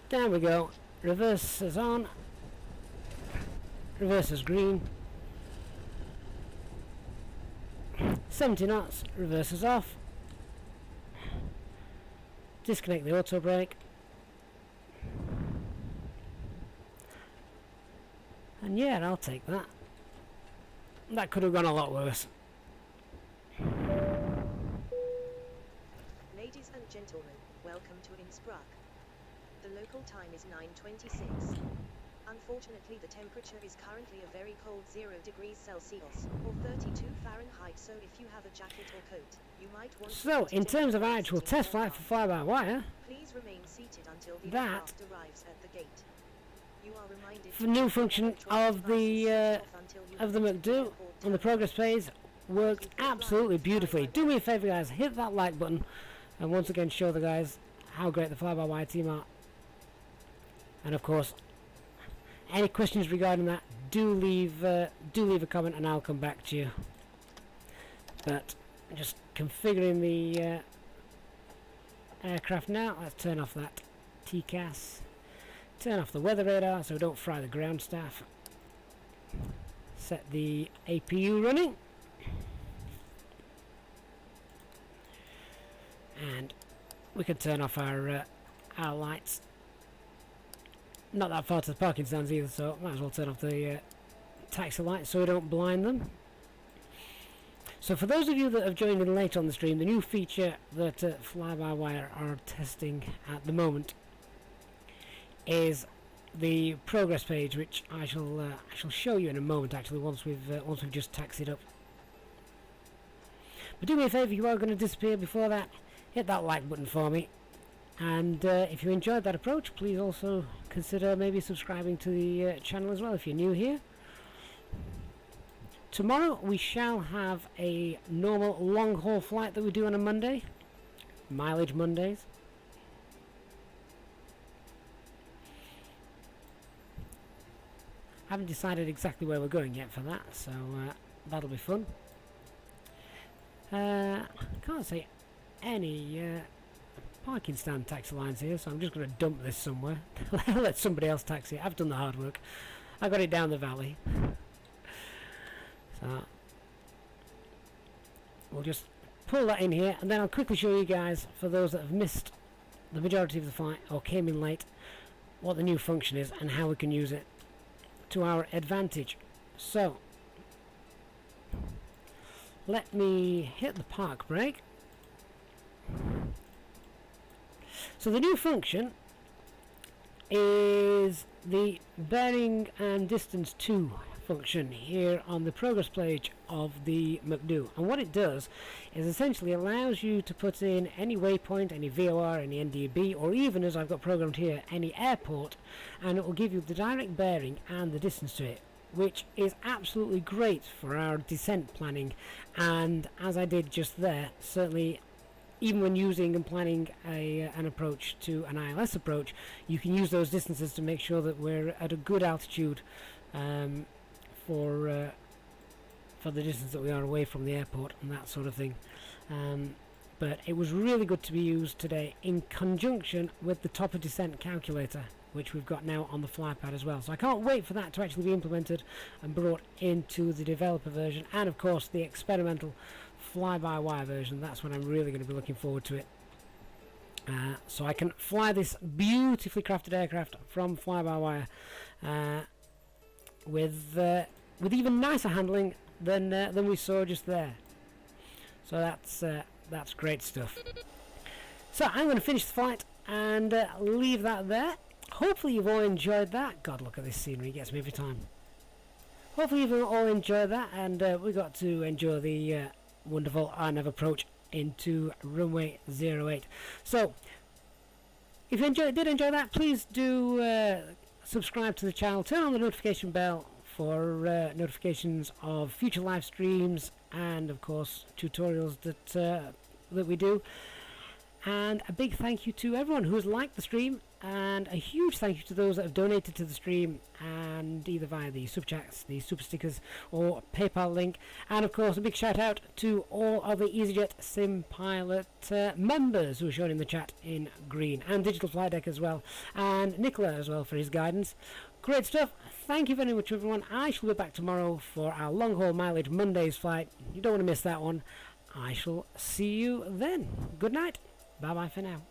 S1: There we go. Reverse is on. Reverse is green. 70 knots. Reverse is off. Disconnect the auto brake. And yeah, I'll take that. That could have gone a lot worse.
S3: Ladies and gentlemen, welcome to Innsbruck. The local time is 9:26. Unfortunately, the temperature is currently a very cold 0 degrees Celsius, or 32 Fahrenheit, so if you have a jacket or coat, you might want to...
S1: So, in terms of our actual test flight for fly-by-wire,
S3: please remain seated until the
S1: that
S3: aircraft arrives at the gate. You are reminded
S1: the new function of the MCDU on the progress page worked absolutely beautifully. Do me a favour guys, hit that like button, and once again show the guys how great the fly-by-wire team are. And of course, any questions regarding that, do leave a comment and I'll come back to you. But just configuring the aircraft now. Let's turn off that TCAS. Turn off the weather radar so we don't fry the ground staff. Set the APU running. And we can turn off our lights. Not that far to the parking stands either, so might as well turn off the taxi lights so we don't blind them. So for those of you that have joined in late on the stream, the new feature that Fly-by-Wire are testing at the moment is the progress page, which I shall show you in a moment. Actually, once we've just taxied up. But do me a favour, if you are going to disappear before that, hit that like button for me. And if you enjoyed that approach, please also consider maybe subscribing to the channel as well if you're new here. Tomorrow we shall have a normal long haul flight that we do on a Monday, mileage Mondays. Haven't decided exactly where we're going yet for that, so that'll be fun. Can't see any parking stand taxi lines here, so I'm just going to dump this somewhere. Let somebody else taxi it. I've done the hard work. I got it down the valley. So we'll just pull that in here, and then I'll quickly show you guys, for those that have missed the majority of the flight or came in late, what the new function is and how we can use it to our advantage. So let me hit the park brake. So the new function is the bearing and distance to function here on the progress page of the MCDU, and what it does is essentially allows you to put in any waypoint, any VOR, any NDB, or even, as I've got programmed here, any airport, and it will give you the direct bearing and the distance to it, which is absolutely great for our descent planning. And as I did just there, certainly even when using and planning an approach to an ILS approach, you can use those distances to make sure that we're at a good altitude for the distance that we are away from the airport and that sort of thing. But it was really good to be used today in conjunction with the top of descent calculator, which we've got now on the FlyPad as well. So I can't wait for that to actually be implemented and brought into the developer version, and of course the experimental fly-by-wire version. That's when I'm really going to be looking forward to it. So I can fly this beautifully crafted aircraft from fly-by-wire with even nicer handling than we saw just there. So that's great stuff. So I'm going to finish the flight and leave that there. Hopefully you've all enjoyed that. God, look at this scenery, it gets me every time. Hopefully you've all enjoyed that, and we got to enjoy the wonderful RNAV approach into runway 08. So if you did enjoy that, please do subscribe to the channel, turn on the notification bell for notifications of future live streams and of course tutorials that we do. And a big thank you to everyone who has liked the stream, and a huge thank you to those that have donated to the stream, and either via the super chats, the super stickers, or PayPal link. And of course a big shout out to all of the Easyjetsimpilot members who are shown in the chat in green, and Digital Flight Deck as well, and Nicola as well for his guidance. Great stuff. Thank you very much everyone. I shall be back tomorrow for our long haul mileage Monday's flight. You don't want to miss that one. I shall see you then. Good night. Bye bye for now.